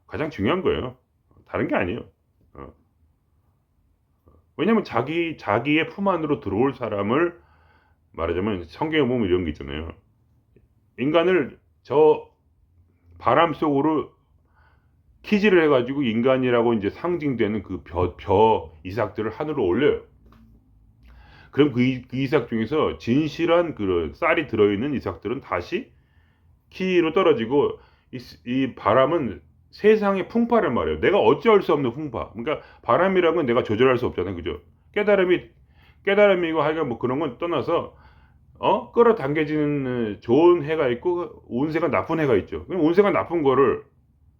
가장 중요한 거예요. 다른 게 아니에요. 어. 왜냐면 자기의 품 안으로 들어올 사람을 말하자면 성경에 보면 이런 게 있잖아요. 인간을 저 바람 속으로 키질을 해가지고 인간이라고 이제 상징되는 그 이삭들을 하늘로 올려요. 그럼 그 이삭 중에서 진실한 그 쌀이 들어있는 이삭들은 다시 키로 떨어지고 이 바람은 세상의 풍파를 말해요. 내가 어찌할 수 없는 풍파. 그러니까 바람이라는 건 내가 조절할 수 없잖아요. 그죠? 깨달음이고 하여간 뭐 그런 건 떠나서 끌어당겨지는 좋은 해가 있고 운세가 나쁜 해가 있죠. 그럼 운세가 나쁜 거를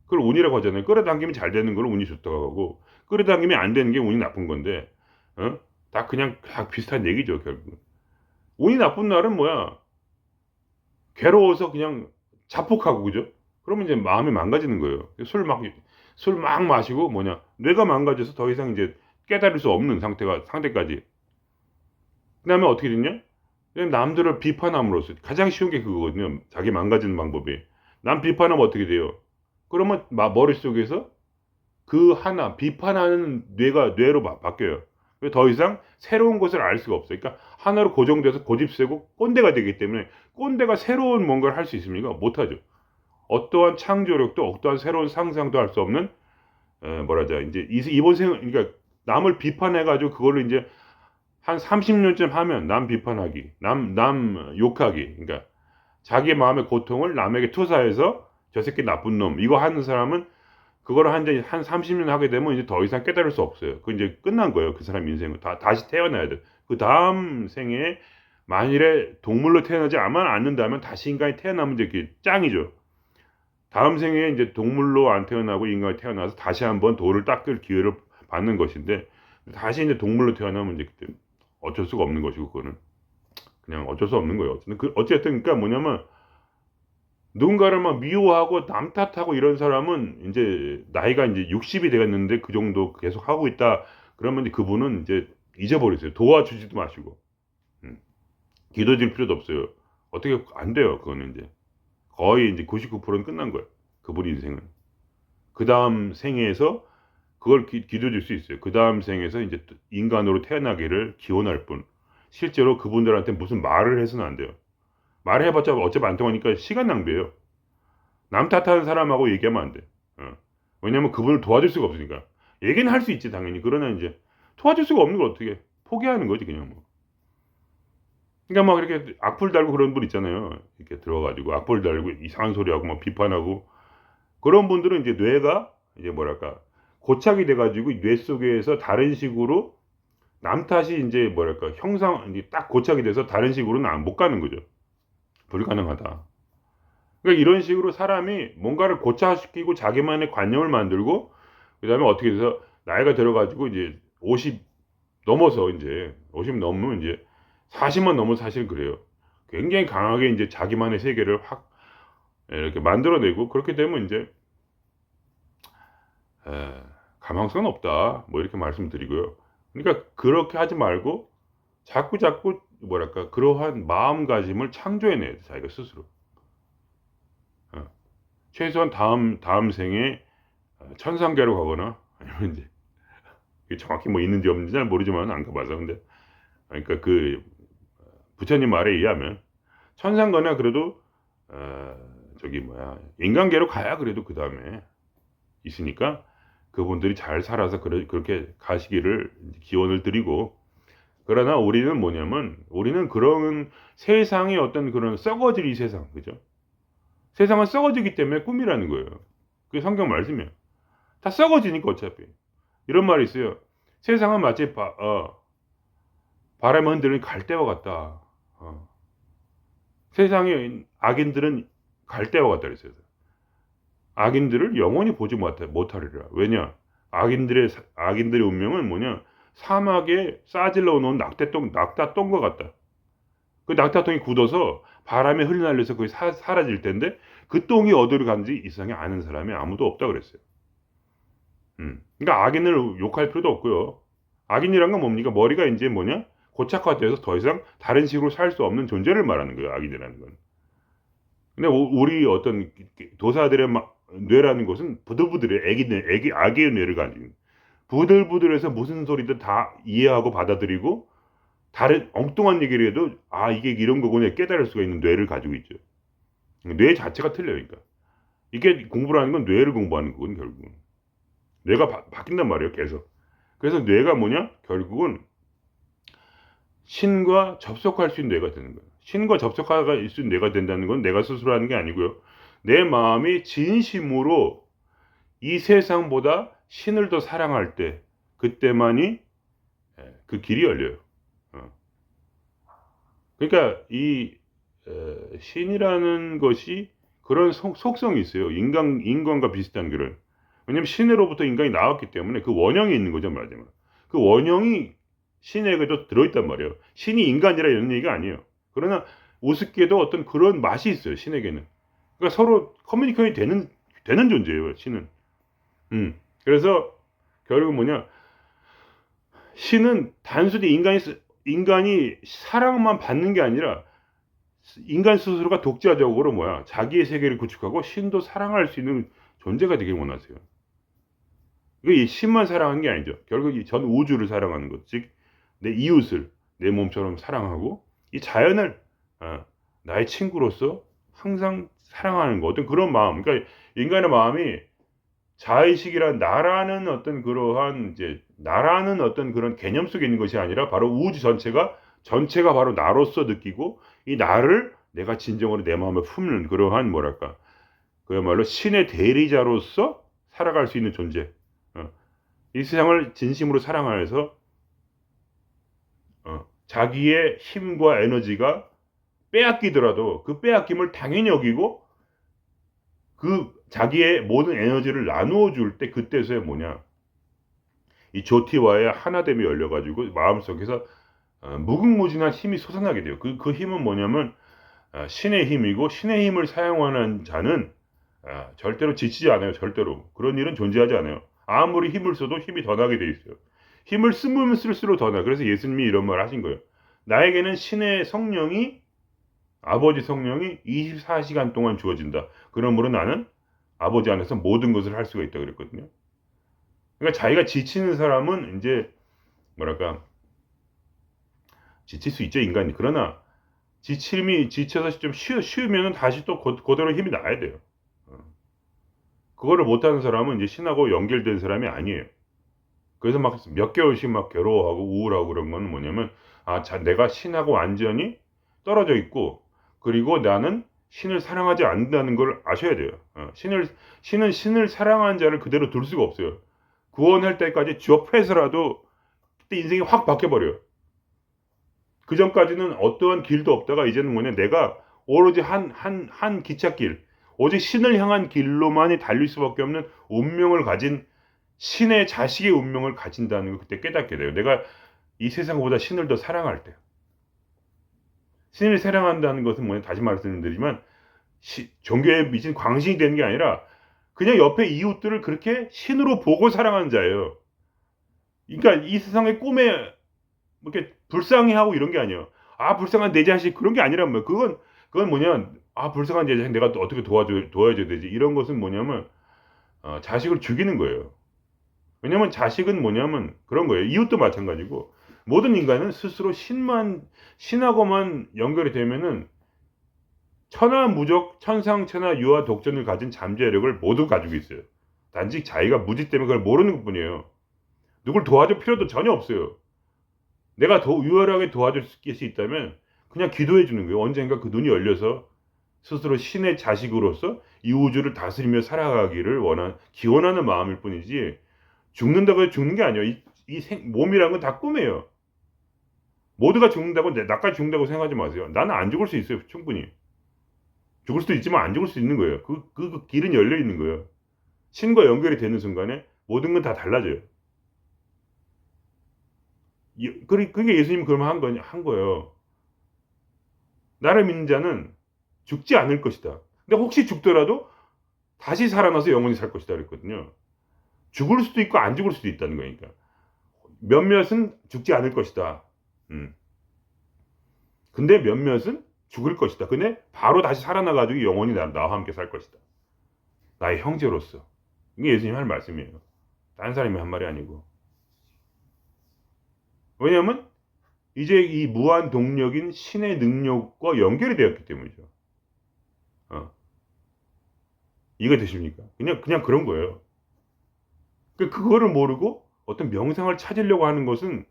그걸 운이라고 하잖아요. 끌어당기면 잘 되는 걸 운이 좋다고 하고 끌어당기면 안 되는 게 운이 나쁜 건데 다 그냥 다 비슷한 얘기죠 결국. 운이 나쁜 날은 뭐야? 괴로워서 그냥 자폭하고 그죠? 그러면 이제 마음이 망가지는 거예요. 술 막 마시고 뭐냐 뇌가 망가져서 더 이상 이제 깨달을 수 없는 상태까지. 그다음에 어떻게 됐냐? 그냥 남들을 비판함으로써 가장 쉬운 게 그거거든요. 자기 망가지는 방법이. 남 비판하면 어떻게 돼요? 그러면 머릿속에서 그 하나 비판하는 뇌로 바뀌어요. 더 이상 새로운 것을 알 수가 없어요. 그러니까 하나로 고정돼서 고집세고 꼰대가 되기 때문에 꼰대가 새로운 뭔가를 할 수 있습니까? 못하죠. 어떠한 창조력도 어떠한 새로운 상상도 할 수 없는 뭐라자 이제 이번 생 그러니까 남을 비판해 가지고 그걸로 이제 한 30년쯤 하면 남 비판하기, 남 욕하기. 그러니까 자기 마음의 고통을 남에게 투사해서 저 새끼 나쁜 놈 이거 하는 사람은 그거를 한 30년 하게 되면 이제 더 이상 깨달을 수 없어요. 그 이제 끝난 거예요. 그 사람 인생은 다시 태어나야 돼. 그 다음 생에 만일에 동물로 태어나지 않는다면 다시 인간이 태어나면 이제 그 짱이죠. 다음 생에 이제 동물로 안 태어나고 인간이 태어나서 다시 한번 돌을 닦을 기회를 받는 것인데 다시 이제 동물로 태어나면 이제 그때 어쩔 수가 없는 것이고 그거는 그냥 어쩔 수 없는 거예요. 어쨌든 그러니까 뭐냐면 누군가를 막 미워하고 남 탓하고 이런 사람은 이제 나이가 이제 60이 되었는데 그 정도 계속 하고 있다. 그러면 그분은 이제 잊어버리세요. 도와주지도 마시고. 음. 기도 질 필요도 없어요. 어떻게 안 돼요. 그거는 이제 거의 이제 99%는 끝난 거예요. 그분 인생은. 그 다음 생에서 그걸 기도 줄 수 있어요. 그 다음 생에서 이제 인간으로 태어나기를 기원할 뿐. 실제로 그분들한테 무슨 말을 해서는 안 돼요. 말해봤자 어차피 안 통하니까 시간 낭비예요. 남 탓하는 사람하고 얘기하면 안 돼. 왜냐면 그분을 도와줄 수가 없으니까. 얘기는 할 수 있지 당연히. 그러나 이제 도와줄 수가 없는 걸 어떻게 포기하는 거지 그냥 뭐. 그러니까 막 이렇게 악플 달고 그런 분 있잖아요. 이렇게 들어가지고 악플 달고 이상한 소리하고 막 비판하고 그런 분들은 이제 뇌가 이제 뭐랄까 고착이 돼가지고 뇌 속에서 다른 식으로 남 탓이 이제 뭐랄까 이제 딱 고착이 돼서 다른 식으로는 못 가는 거죠. 불가능하다. 그러니까 이런 식으로 사람이 뭔가를 고착시키고 자기만의 관념을 만들고 그다음에 어떻게 돼서 나이가 들어가지고 이제 50 넘어서 이제 50 넘으면 이제 40만 넘어서 사실 그래요. 굉장히 강하게 이제 자기만의 세계를 확 이렇게 만들어내고 그렇게 되면 이제 가망성은 없다. 뭐 이렇게 말씀드리고요. 그러니까 그렇게 하지 말고 자꾸 뭐랄까 그러한 마음가짐을 창조해내야 돼 자기가 스스로. 어. 최소한 다음 생에 천상계로 가거나 아니면 이제 이게 정확히 뭐 있는지 없는지 잘 모르지만 안 가봐서 근데 그러니까 그 부처님 말에 의하면 천상거나 그래도 어, 저기 뭐야 인간계로 가야 그래도 그 다음에 있으니까 그분들이 잘 살아서 그렇게 가시기를 기원을 드리고 그러나 우리는 뭐냐면 우리는 그런 세상의 어떤 그런 썩어질 이 세상 그죠? 세상은 썩어지기 때문에 꿈이라는 거예요. 그게 성경 말씀이에요. 다 썩어지니까 어차피 이런 말이 있어요. 세상은 마치 바람에 흔들린 갈대와 같다. 세상에 악인들은 갈대와 같다 그랬어요. 악인들을 영원히 보지 못하리라. 왜냐? 악인들의 운명은 뭐냐? 사막에 싸질러 놓은 낙타똥과 같다. 그 낙타똥이 굳어서 바람에 흩날려서 거의 사라질 텐데 그 똥이 어디로 간지 이 세상에 아는 사람이 아무도 없다 그랬어요. 그러니까 악인을 욕할 필요도 없고요. 악인이란 건 뭡니까? 머리가 이제 뭐냐? 고착화돼서 더 이상 다른 식으로 살 수 없는 존재를 말하는 거예요. 악인이라는 건. 근데 우리 어떤 도사들의 뇌라는 것은 부들부들해. 악의 뇌를 가지고. 부들부들해서 무슨 소리든 다 이해하고 받아들이고 다른 엉뚱한 얘기를 해도 아 이게 이런 거구나 깨달을 수가 있는 뇌를 가지고 있죠. 뇌 자체가 틀려요. 그러니까. 이게 공부라는 건 뇌를 공부하는 거거든 결국은. 뇌가 바뀐단 말이에요. 계속. 그래서 뇌가 뭐냐? 결국은 신과 접속할 수 있는 뇌가 되는 거예요. 신과 접속할 수 있는 뇌가 된다는 건 내가 스스로 하는 게 아니고요. 내 마음이 진심으로 이 세상보다 신을 더 사랑할 때 그때만이 그 길이 열려요. 그러니까 이 신이라는 것이 그런 속성이 있어요. 인간과 비슷한 그런. 왜냐면 신으로부터 인간이 나왔기 때문에 그 원형이 있는 거죠, 말하자면. 그 원형이 신에게도 들어있단 말이에요. 신이 인간이라 이런 얘기가 아니에요. 그러나 우습게도 어떤 그런 맛이 있어요, 신에게는. 그러니까 서로 커뮤니케이션이 되는 존재예요, 신은. 그래서 결국 뭐냐, 신은 단순히 인간이 사랑만 받는 게 아니라 인간 스스로가 독자적으로 뭐야, 자기의 세계를 구축하고 신도 사랑할 수 있는 존재가 되길 원하세요. 이게 신만 사랑하는 게 아니죠. 결국 이 전 우주를 사랑하는 것, 즉 내 이웃을 내 몸처럼 사랑하고 이 자연을 나의 친구로서 항상 사랑하는 것, 어떤 그런 마음. 그러니까 인간의 마음이 자의식이란 나라는 어떤 그러한 이제 나라는 어떤 그런 개념 속에 있는 것이 아니라 바로 우주 전체가 바로 나로서 느끼고 이 나를 내가 진정으로 내 마음에 품는 그러한 뭐랄까 그야말로 신의 대리자로서 살아갈 수 있는 존재. 이 세상을 진심으로 사랑하여서 자기의 힘과 에너지가 빼앗기더라도 그 빼앗김을 당연히 여기고 그 자기의 모든 에너지를 나누어 줄 때 그때서야 뭐냐 이 조티와의 하나됨이 열려가지고 마음속에서 무궁무진한 힘이 솟아나게 돼요. 그 힘은 뭐냐면 신의 힘이고 신의 힘을 사용하는 자는 절대로 지치지 않아요. 절대로 그런 일은 존재하지 않아요. 아무리 힘을 써도 힘이 더 나게 돼 있어요. 힘을 쓰면 쓸수록 더 나. 그래서 예수님이 이런 말 하신 거예요. 나에게는 신의 성령이 아버지 성령이 24시간 동안 주어진다. 그러므로 나는 아버지 안에서 모든 것을 할 수가 있다 그랬거든요. 그러니까 자기가 지치는 사람은 이제 뭐랄까 지칠 수 있죠 인간이. 그러나 지쳐서 좀 쉬우면 다시 또 그대로 힘이 나야 돼요. 그거를 못하는 사람은 이제 신하고 연결된 사람이 아니에요. 그래서 막 몇 개월씩 막 괴로워하고 우울하고 그런 거는 뭐냐면 내가 신하고 완전히 떨어져 있고 그리고 나는 신을 사랑하지 않는다는 걸 아셔야 돼요. 신은 신을 사랑하는 자를 그대로 둘 수가 없어요. 구원할 때까지 접해서라도 그때 인생이 확 바뀌어버려요. 그 전까지는 어떠한 길도 없다가 이제는 뭐냐 내가 오로지 한 기찻길 오직 신을 향한 길로만이 달릴 수밖에 없는 운명을 가진 신의 자식의 운명을 가진다는 걸 그때 깨닫게 돼요. 내가 이 세상보다 신을 더 사랑할 때. 신을 사랑한다는 것은 뭐냐 다시 말씀드리지만 종교에 미친 광신이 되는 게 아니라 그냥 옆에 이웃들을 그렇게 신으로 보고 사랑하는 자예요. 그러니까 이 세상의 꿈에 이렇게 불쌍해하고 이런 게 아니에요. 불쌍한 내 자식 그런 게 아니란 말이에요. 그건 뭐냐 불쌍한 내 자식 내가 또 어떻게 도와줘야 되지 이런 것은 뭐냐면 자식을 죽이는 거예요. 왜냐면 자식은 뭐냐면 그런 거예요. 이웃도 마찬가지고 모든 인간은 스스로 신하고만 연결이 되면은 천하무적 천상천하 유아 독전을 가진 잠재력을 모두 가지고 있어요. 단지 자기가 무지 때문에 그걸 모르는 것뿐이에요. 누굴 도와줄 필요도 전혀 없어요. 내가 더 유일하게 도와줄 수 있다면 그냥 기도해 주는 거예요. 언젠가 그 눈이 열려서 스스로 신의 자식으로서 이 우주를 다스리며 살아가기를 기원하는 마음일 뿐이지 죽는다고 해서 죽는 게 아니에요. 몸이란 건 다 꿈이에요. 모두가 죽는다고 나까지 죽는다고 생각하지 마세요. 나는 안 죽을 수 있어요. 충분히. 죽을 수도 있지만 안 죽을 수도 있는 거예요. 그 길은 열려 있는 거예요. 신과 연결이 되는 순간에 모든 건 다 달라져요. 그게 예수님이 그러면 한 거예요. 나를 믿는 자는 죽지 않을 것이다. 근데 혹시 죽더라도 다시 살아나서 영원히 살 것이다 그랬거든요. 죽을 수도 있고 안 죽을 수도 있다는 거니까. 몇몇은 죽지 않을 것이다. 근데 몇몇은 죽을 것이다. 근데 바로 다시 살아나가지고 영원히 나와 함께 살 것이다. 나의 형제로서. 이게 예수님 할 말씀이에요. 딴 사람이 한 말이 아니고. 왜냐하면 이제 이 무한 동력인 신의 능력과 연결이 되었기 때문이죠. 이해가 되십니까? 그냥 그런 거예요. 그거를 모르고 어떤 명상을 찾으려고 하는 것은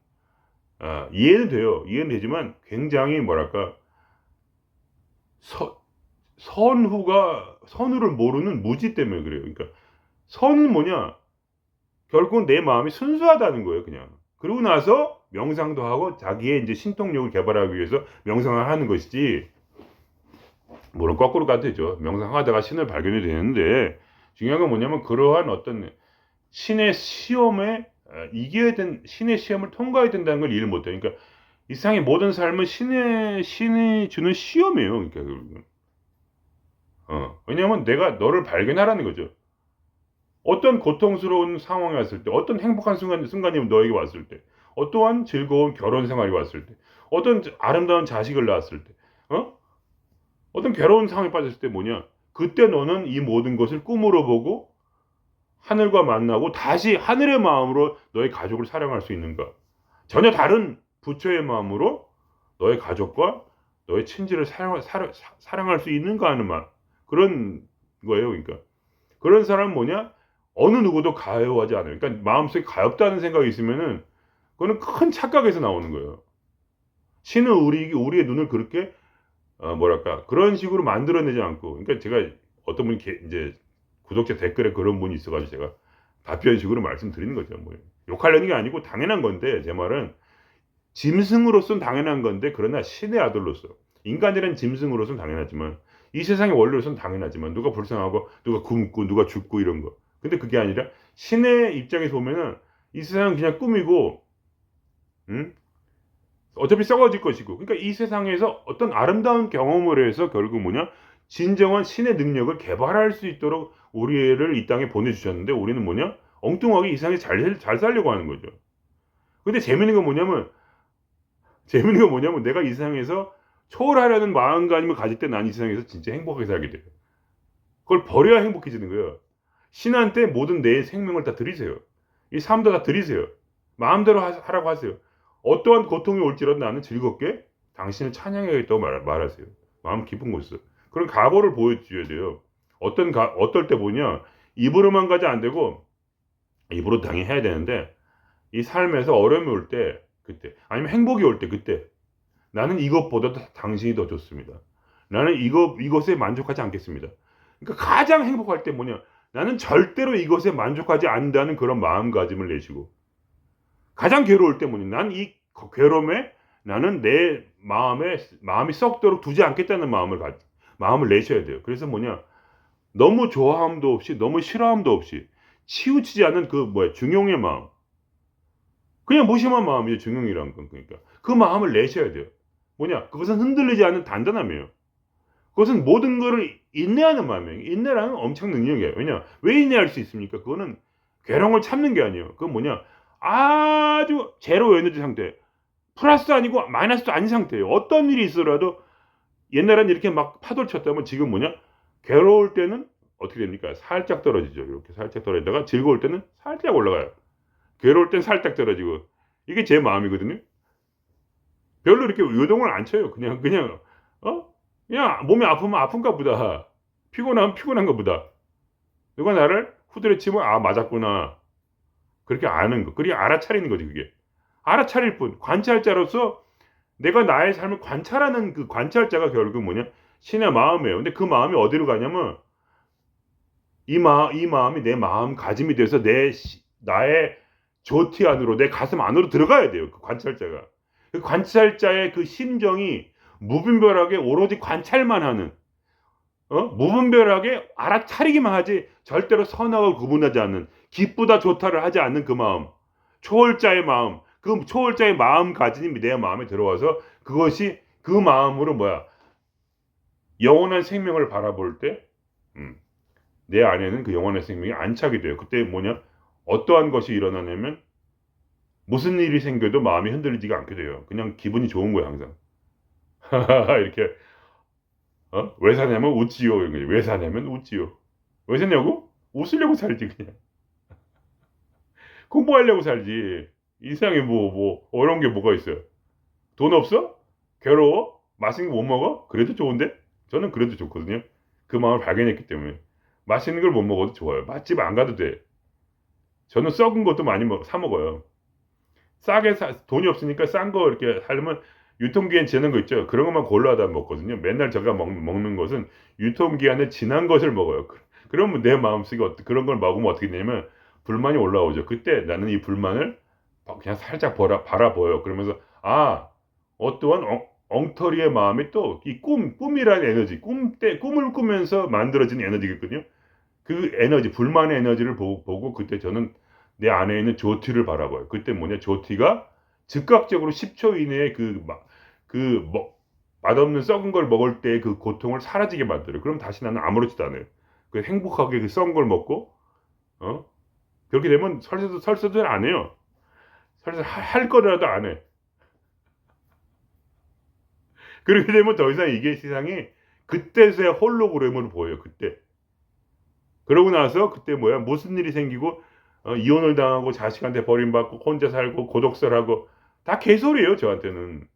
이해는 돼요. 이해는 되지만 굉장히 뭐랄까 선후를 모르는 무지 때문에 그래요. 그러니까 선은 뭐냐? 결국은 내 마음이 순수하다는 거예요, 그냥. 그러고 나서 명상도 하고 자기의 이제 신통력을 개발하기 위해서 명상을 하는 것이지. 물론 거꾸로 가도 되죠. 명상하다가 신을 발견이 되는데 중요한 건 뭐냐면 그러한 어떤 신의 시험에 신의 시험을 통과해야 된다는 걸 이해를 못해요. 그러니까 이 세상의 모든 삶은 신이 주는 시험이에요. 그러니까 왜냐하면 내가 너를 발견하라는 거죠. 어떤 고통스러운 상황이 왔을 때, 어떤 행복한 순간이 너에게 왔을 때, 어떠한 즐거운 결혼 생활이 왔을 때, 어떤 아름다운 자식을 낳았을 때, 어떤 괴로운 상황에 빠졌을 때 뭐냐? 그때 너는 이 모든 것을 꿈으로 보고 하늘과 만나고 다시 하늘의 마음으로 너의 가족을 사랑할 수 있는가? 전혀 다른 부처의 마음으로 너의 가족과 너의 친지를 사랑할 수 있는가 하는 말. 그런 거예요. 그러니까. 그런 사람은 뭐냐? 어느 누구도 가여워하지 않아요. 그러니까 마음속에 가엽다는 생각이 있으면은 그거는 큰 착각에서 나오는 거예요. 신은 우리의 눈을 그렇게 뭐랄까 그런 식으로 만들어내지 않고, 그러니까 제가 어떤 분이 이제 구독자 댓글에 그런 분이 있어가지고 제가 답변식으로 말씀드리는 거죠. 뭐 욕하려는 게 아니고 당연한 건데, 제 말은 짐승으로서는 당연한 건데, 그러나 신의 아들로서 인간이란 짐승으로서는 당연하지만 이 세상의 원리로서는 당연하지만 누가 불쌍하고 누가 굶고 누가 죽고 이런 거. 근데 그게 아니라 신의 입장에서 보면은 이 세상은 그냥 꿈이고, 어차피 썩어질 것이고, 그러니까 이 세상에서 어떤 아름다운 경험을 해서 결국 뭐냐? 진정한 신의 능력을 개발할 수 있도록 우리를 이 땅에 보내주셨는데, 우리는 뭐냐? 엉뚱하게 이 세상에 잘 살려고 하는 거죠. 근데 재밌는 건 뭐냐면 내가 이 세상에서 초월하려는 마음가짐을 가질 때 난 이 세상에서 진짜 행복하게 살게 돼요. 그걸 버려야 행복해지는 거예요. 신한테 모든 내 생명을 다 드리세요. 이 삶도 다 드리세요. 마음대로 하라고 하세요. 어떠한 고통이 올지라도 나는 즐겁게 당신을 찬양해야겠다고 말하세요. 마음 깊은 곳에서. 그런 각오를 보여줘야 돼요. 어떨 때 보냐, 입으로만 가지 안 되고, 입으로 당연히 해야 되는데, 이 삶에서 어려움이 올 때, 그때, 아니면 행복이 올 때, 그때, 나는 이것보다도 당신이 더 좋습니다. 나는 이것에 만족하지 않겠습니다. 그러니까 가장 행복할 때 뭐냐, 나는 절대로 이것에 만족하지 않는다는 그런 마음가짐을 내시고, 가장 괴로울 때 뭐냐, 난 이 괴로움에 나는 내 마음이 썩도록 두지 않겠다는 마음을 내셔야 돼요. 그래서 뭐냐, 너무 좋아함도 없이 너무 싫어함도 없이 치우치지 않은 중용의 마음, 그냥 무심한 마음이죠. 중용이란 건. 그러니까 그 마음을 내셔야 돼요. 뭐냐, 그것은 흔들리지 않는 단단함이에요. 그것은 모든 것을 인내하는 마음이에요. 인내라는 엄청난 능력이에요. 왜 인내할 수 있습니까? 그거는 괴로움을 참는 게 아니에요. 그건 뭐냐, 아주 제로 에너지 상태, 플러스 아니고 마이너스도 아닌 상태예요. 어떤 일이 있어라도, 옛날에는 이렇게 막 파도를 쳤다면 지금 뭐냐, 괴로울 때는 어떻게 됩니까? 살짝 떨어지죠. 이렇게 살짝 떨어지다가 즐거울 때는 살짝 올라가요. 괴로울 땐 살짝 떨어지고. 이게 제 마음이거든요. 별로 이렇게 요동을 안 쳐요. 그냥 몸이 아프면 아픈가 보다, 피곤하면 피곤한가 보다, 누가 나를 후드려치면 맞았구나, 그렇게 아는 거, 그게 알아차리는 거지. 그게 알아차릴 뿐, 관찰자로서 내가 나의 삶을 관찰하는 그 관찰자가 결국 뭐냐, 신의 마음이에요. 근데 그 마음이 어디로 가냐면 이 마음이 내 마음가짐이 돼서 나의 조티 안으로, 내 가슴 안으로 들어가야 돼요. 그 관찰자가. 그 관찰자의 그 심정이 무분별하게 오로지 관찰만 하는, 무분별하게 알아차리기만 하지 절대로 선악을 구분하지 않는, 기쁘다 좋다를 하지 않는 그 마음, 초월자의 마음, 그 초월자의 마음가짐이 내 마음에 들어와서 그것이 그 마음으로 뭐야, 영원한 생명을 바라볼 때 내 안에는 그 영원한 생명이 안착이 돼요. 그때 뭐냐, 어떠한 것이 일어나냐면 무슨 일이 생겨도 마음이 흔들리지가 않게 돼요. 그냥 기분이 좋은 거예요, 항상. 이렇게 왜 사냐면 웃지요. 이런 거지. 왜 사냐면 웃지요. 왜 사냐고? 웃으려고 살지 그냥. 공부하려고 살지. 이 세상에 뭐 어려운 게 뭐가 있어요? 돈 없어? 괴로워? 맛있는 거 못 먹어? 그래도 좋은데? 저는 그래도 좋거든요. 그 마음을 발견했기 때문에. 맛있는 걸 못 먹어도 좋아요. 맛집 안 가도 돼. 저는 썩은 것도 많이 사 먹어요. 싸게 돈이 없으니까 싼 거 이렇게 하려면 유통기한 지난 거 있죠. 그런 것만 골라다 먹거든요. 맨날 제가 먹는 것은 유통기한을 지난 것을 먹어요. 그러면 내 마음속에 그런 걸 먹으면 어떻게 되냐면 불만이 올라오죠. 그때 나는 이 불만을 그냥 살짝 바라보여요. 그러면서 어떠한 엉터리의 마음이 또 이 꿈이라는 에너지, 꿈을 꾸면서 만들어진 에너지겠거든요. 그 에너지, 불만의 에너지를 보고 그때 저는 내 안에 있는 조티를 바라봐요. 그때 뭐냐, 조티가 즉각적으로 10초 이내에 맛없는 썩은 걸 먹을 때 그 고통을 사라지게 만들어요. 그럼 다시 나는 아무렇지도 않아요. 행복하게 그 썩은 걸 먹고, 어? 그렇게 되면 설사도 안 해요. 설사 할 거라도 안 해. 그렇게 되면 더 이상 이게 세상이 그때서야 홀로그램으로 보여요. 그때. 그러고 나서 그때 뭐야, 무슨 일이 생기고 이혼을 당하고 자식한테 버림받고 혼자 살고 고독설하고 다 개소리예요. 저한테는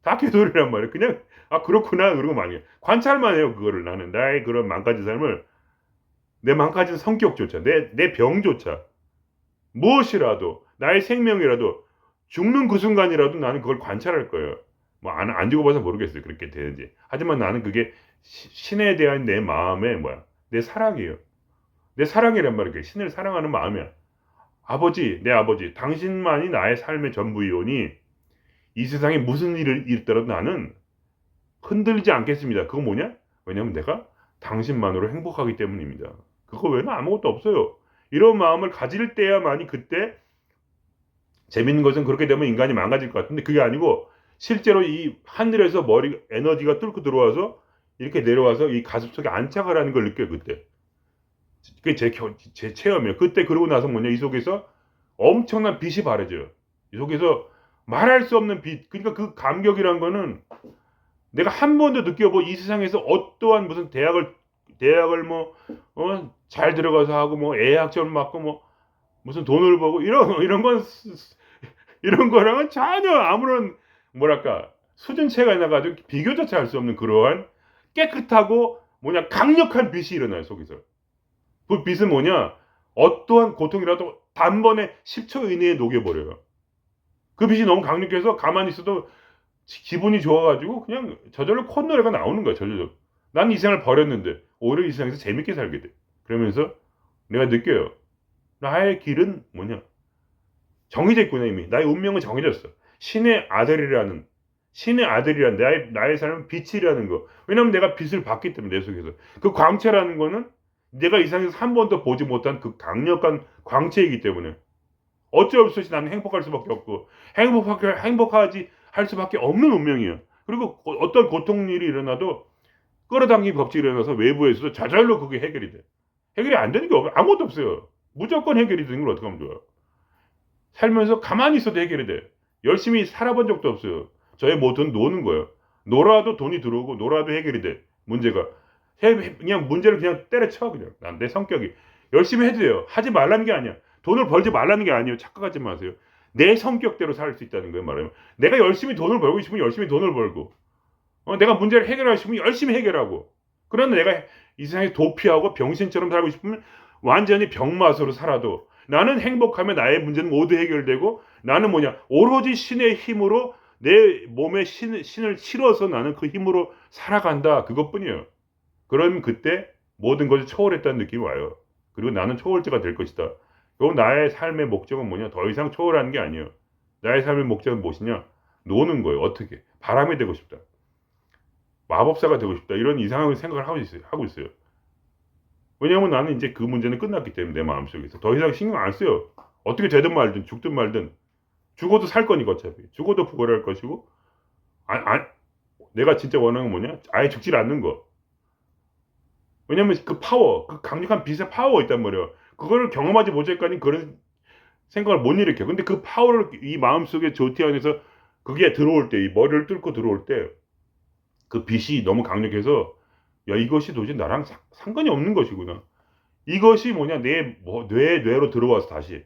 다 개소리란 말이에요. 그냥 그렇구나 그러고 말이에요. 관찰만 해요. 그거를. 나는 나의 그런 망가진 삶을, 내 망가진 성격조차, 내 병조차, 무엇이라도 나의 생명이라도 죽는 그 순간이라도 나는 그걸 관찰할 거예요. 뭐 안 죽어봐서 모르겠어요. 그렇게 되는지. 하지만 나는 그게 신에 대한 내 마음의 뭐야, 내 사랑이에요. 내 사랑이란 말이야. 신을 사랑하는 마음이야. 내 아버지, 당신만이 나의 삶의 전부이오니 이 세상에 무슨 일을 있더라도 나는 흔들리지 않겠습니다. 그거 뭐냐? 왜냐면 내가 당신만으로 행복하기 때문입니다. 그거 외에는 아무것도 없어요. 이런 마음을 가질 때야만이, 그때 재밌는 것은 그렇게 되면 인간이 망가질 것 같은데 그게 아니고 실제로 이 하늘에서 에너지가 뚫고 들어와서 이렇게 내려와서 이 가슴 속에 안착을 하는 걸 느껴요. 그때. 그게 제 체험이에요. 그때 그러고 나서 뭐냐, 이 속에서 엄청난 빛이 바래져요. 이 속에서 말할 수 없는 빛. 그러니까 그 감격이란 거는 내가 한 번도 이 세상에서 어떠한 무슨 대학을 잘 들어가서 하고 애 학점 맞고 무슨 돈을 벌고 이런 건 이런 거랑은 전혀 아무런 뭐랄까 수준체가 나가지고 비교조차 할 수 없는 그러한 깨끗하고 강력한 빛이 일어나요, 속에서. 그 빛은 뭐냐, 어떠한 고통이라도 단번에 10초 이내에 녹여버려요. 그 빛이 너무 강력해서 가만히 있어도 기분이 좋아가지고 그냥 저절로 콧노래가 나오는 거야. 저절로. 난 이 세상을 버렸는데 오히려 이 세상에서 재밌게 살게 돼. 그러면서 내가 느껴요. 나의 길은 뭐냐, 정해져 있구나. 이미 나의 운명은 정해졌어. 신의 아들이란 나의 삶은 빛이라는 거. 왜냐면 내가 빛을 봤기 때문에, 내 속에서. 그 광채라는 거는 내가 이 세상에서 한 번도 보지 못한 그 강력한 광채이기 때문에 어쩔 수 없이 나는 행복할 수밖에 없고, 행복하지 할 수밖에 없는 운명이에요. 그리고 어떤 고통 일이 일어나도 끌어당긴 법칙이 일어나서 외부에서도 저절로 그게 해결이 돼. 해결이 안 되는 게 아무것도 없어요. 무조건 해결이 되는 걸 어떻게 하면 좋아요? 살면서 가만히 있어도 해결이 돼. 열심히 살아본 적도 없어요. 저의 모토는 노는 거예요. 놀아도 돈이 들어오고 놀아도 해결이 돼. 문제가. 그냥 문제를 그냥 때려쳐. 그냥 내 성격이. 열심히 해도 돼요. 하지 말라는 게 아니야. 돈을 벌지 말라는 게 아니에요. 착각하지 마세요. 내 성격대로 살 수 있다는 거예요. 말하면. 내가 열심히 돈을 벌고 싶으면 열심히 돈을 벌고, 내가 문제를 해결하고 싶으면 열심히 해결하고, 그런데 내가 이 세상에 도피하고 병신처럼 살고 싶으면 완전히 병마소로 살아도 나는 행복하면 나의 문제는 모두 해결되고, 나는 오로지 신의 힘으로 내 몸에 신을 실어서 나는 그 힘으로 살아간다. 그것뿐이에요. 그럼 그때 모든 것이 초월했다는 느낌이 와요. 그리고 나는 초월자가 될 것이다. 그럼 나의 삶의 목적은 뭐냐? 더 이상 초월하는 게 아니에요. 나의 삶의 목적은 무엇이냐? 노는 거예요. 어떻게? 바람이 되고 싶다. 마법사가 되고 싶다. 이런 이상한 생각을 하고 있어요. 왜냐하면 나는 이제 그 문제는 끝났기 때문에 내 마음속에서 더 이상 신경 안 써요. 어떻게 되든 말든 죽든 말든 죽어도 살 거니까 어차피 죽어도 부활할 것이고 아, 아, 내가 진짜 원하는 건 뭐냐? 아예 죽질 않는 거. 왜냐면 그 파워, 그 강력한 빛의 파워가 있단 말이에요. 그거를 경험하지 못할까니 그런 생각을 못 일으켜. 근데 그 파워를 이 마음속에 조티 안에서 그게 들어올 때, 이 머리를 뚫고 들어올 때 그 빛이 너무 강력해서 야, 이것이 도대체 나랑 상관이 없는 것이구나. 이것이 뭐냐? 뇌로 들어와서 다시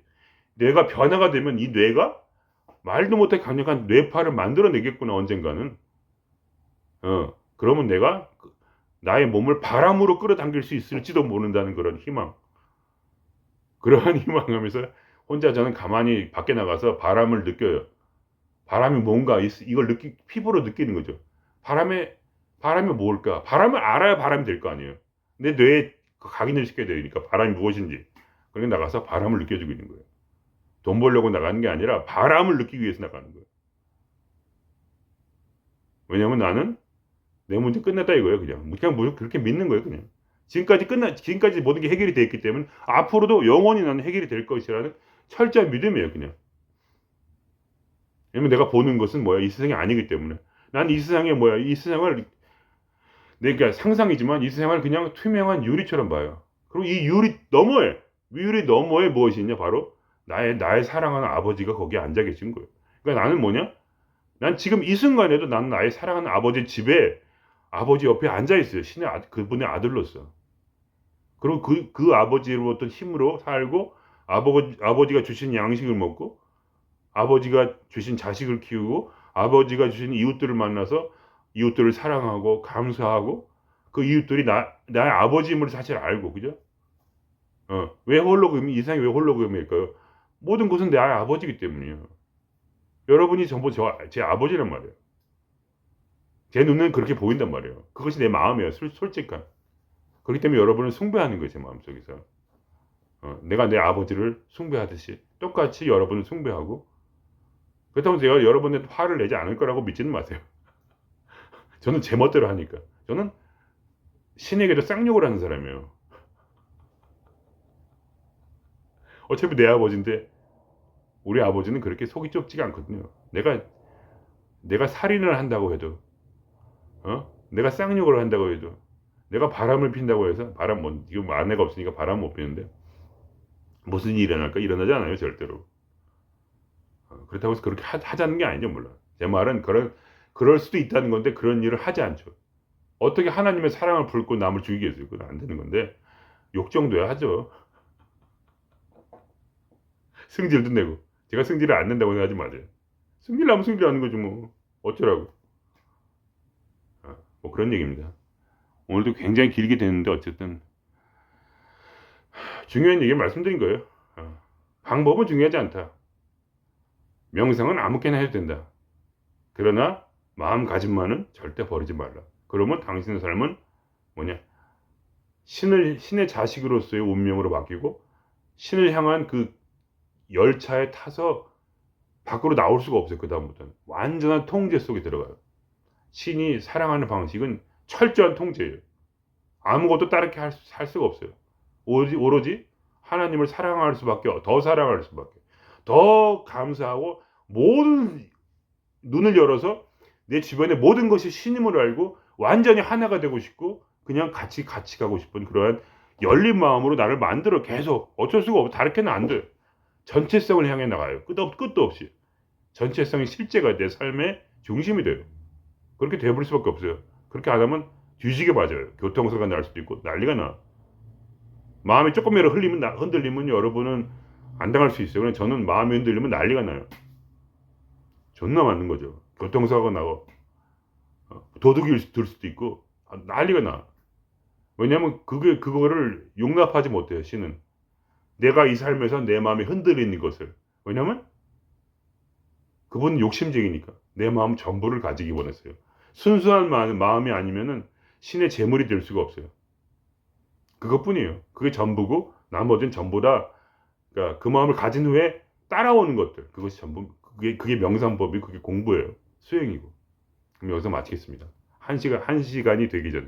뇌가 변화가 되면 이 뇌가 말도 못해 강력한 뇌파를 만들어내겠구나, 언젠가는. 그러면 내가 나의 몸을 바람으로 끌어당길 수 있을지도 모른다는 그런 희망. 그러한 희망하면서 혼자 저는 가만히 밖에 나가서 바람을 느껴요. 바람이 뭔가 이걸 피부로 느끼는 거죠. 바람이 뭘까? 바람을 알아야 바람이 될 거 아니에요. 내 뇌에 각인을 시켜야 되니까 바람이 무엇인지. 그러니까 나가서 바람을 느껴주고 있는 거예요. 돈 벌려고 나가는 게 아니라 바람을 느끼기 위해서 나가는 거예요. 왜냐면 나는 내 문제 끝났다 이거예요. 그냥 그렇게 믿는 거예요. 그냥 지금까지 모든 게 해결이 되어 있기 때문에 앞으로도 영원히 나는 해결이 될 것이라는 철저한 믿음이에요. 그냥. 왜냐면 내가 보는 것은 뭐야? 이 세상이 아니기 때문에. 난 이 세상에 뭐야? 이 세상을 내가 상상이지만 이 세상을 그냥 투명한 유리처럼 봐요. 그리고 이 유리 너머에 무엇이 있냐? 바로 나의 사랑하는 아버지가 거기에 앉아 계신 거예요. 그러니까 나는 뭐냐? 난 지금 이 순간에도 나는 나의 사랑하는 아버지 집에 아버지 옆에 앉아 있어요. 그분의 아들로서. 그리고 그 아버지로부터 힘으로 살고 아버지가 주신 양식을 먹고 아버지가 주신 자식을 키우고 아버지가 주신 이웃들을 만나서 이웃들을 사랑하고 감사하고 그 이웃들이 나의 아버지임을 사실 알고 그죠? 왜 홀로그램이 이 세상이 왜 홀로그램일까요? 모든 것은 내 아버지이기 때문이에요. 여러분이 전부 제 아버지란 말이에요. 제 눈은 그렇게 보인단 말이에요. 그것이 내 마음이에요. 솔직한. 그렇기 때문에 여러분을 숭배하는 거예요. 제 마음속에서. 내가 내 아버지를 숭배하듯이 똑같이 여러분을 숭배하고 그렇다고 제가 여러분한테 화를 내지 않을 거라고 믿지는 마세요. 저는 제 멋대로 하니까. 저는 신에게도 쌍욕을 하는 사람이에요. 어차피 내 아버지인데 우리 아버지는 그렇게 속이 좁지가 않거든요. 내가 살인을 한다고 해도 내가 쌍욕을 한다고 해도 내가 바람을 핀다고 해서 지금 아내가 없으니까 바람 못 피는데 무슨 일이 일어날까? 일어나지 않아요 절대로. 그렇다고 해서 그렇게 하자는 게 아니죠 물론. 제 말은 그럴 수도 있다는 건데 그런 일을 하지 않죠. 어떻게 하나님의 사랑을 품고 남을 죽이겠어요? 그건 안 되는 건데 욕 정도야 하죠. 승질도 내고 제가 승질을 안 낸다고 하지 마세요. 승질 나면 승질 나는 거지 뭐 어쩌라고. 뭐 그런 얘기입니다. 오늘도 굉장히 길게 됐는데 어쨌든 중요한 얘기를 말씀드린 거예요. 방법은 중요하지 않다. 명상은 아무렇게나 해도 된다. 그러나 마음가짐만은 절대 버리지 말라. 그러면 당신의 삶은 뭐냐? 신의 자식으로서의 운명으로 바뀌고 신을 향한 그 열차에 타서 밖으로 나올 수가 없어요. 그다음부터는 완전한 통제 속에 들어가요. 신이 사랑하는 방식은 철저한 통제예요. 아무것도 다르게 할 수가 없어요. 오로지 하나님을 사랑할 수밖에, 더 사랑할 수밖에, 더 감사하고 모든 눈을 열어서 내 주변의 모든 것이 신임을 알고 완전히 하나가 되고 싶고 그냥 같이 가고 싶은 그러한 열린 마음으로 나를 만들어 계속 어쩔 수가 없어. 다르게는 안 돼. 전체성을 향해 나가요. 끝도 없이. 전체성이 실제가 내 삶의 중심이 돼요. 그렇게 돼버릴 수밖에 없어요. 그렇게 안 하면 뒤지게 맞아요. 교통사고가 날 수도 있고 난리가 나. 마음이 조금이라도 흔들리면 여러분은 안 당할 수 있어요. 그냥 저는 마음이 흔들리면 난리가 나요. 존나 맞는 거죠. 교통사고가 나고 도둑이 들 수도 있고 난리가 나. 왜냐하면 그거를 용납하지 못해요. 신은 내가 이 삶에서 내 마음이 흔들리는 것을. 왜냐하면 그분은 욕심쟁이니까 내 마음 전부를 가지기 원했어요. 순수한 마음이 아니면은 신의 제물이 될 수가 없어요. 그것뿐이에요. 그게 전부고 나머지는 전부 다 그러니까 그 마음을 가진 후에 따라오는 것들 그것이 전부 그게 명상법이 그게 공부예요. 수행이고. 그럼 여기서 마치겠습니다. 1시간이 되기 전에.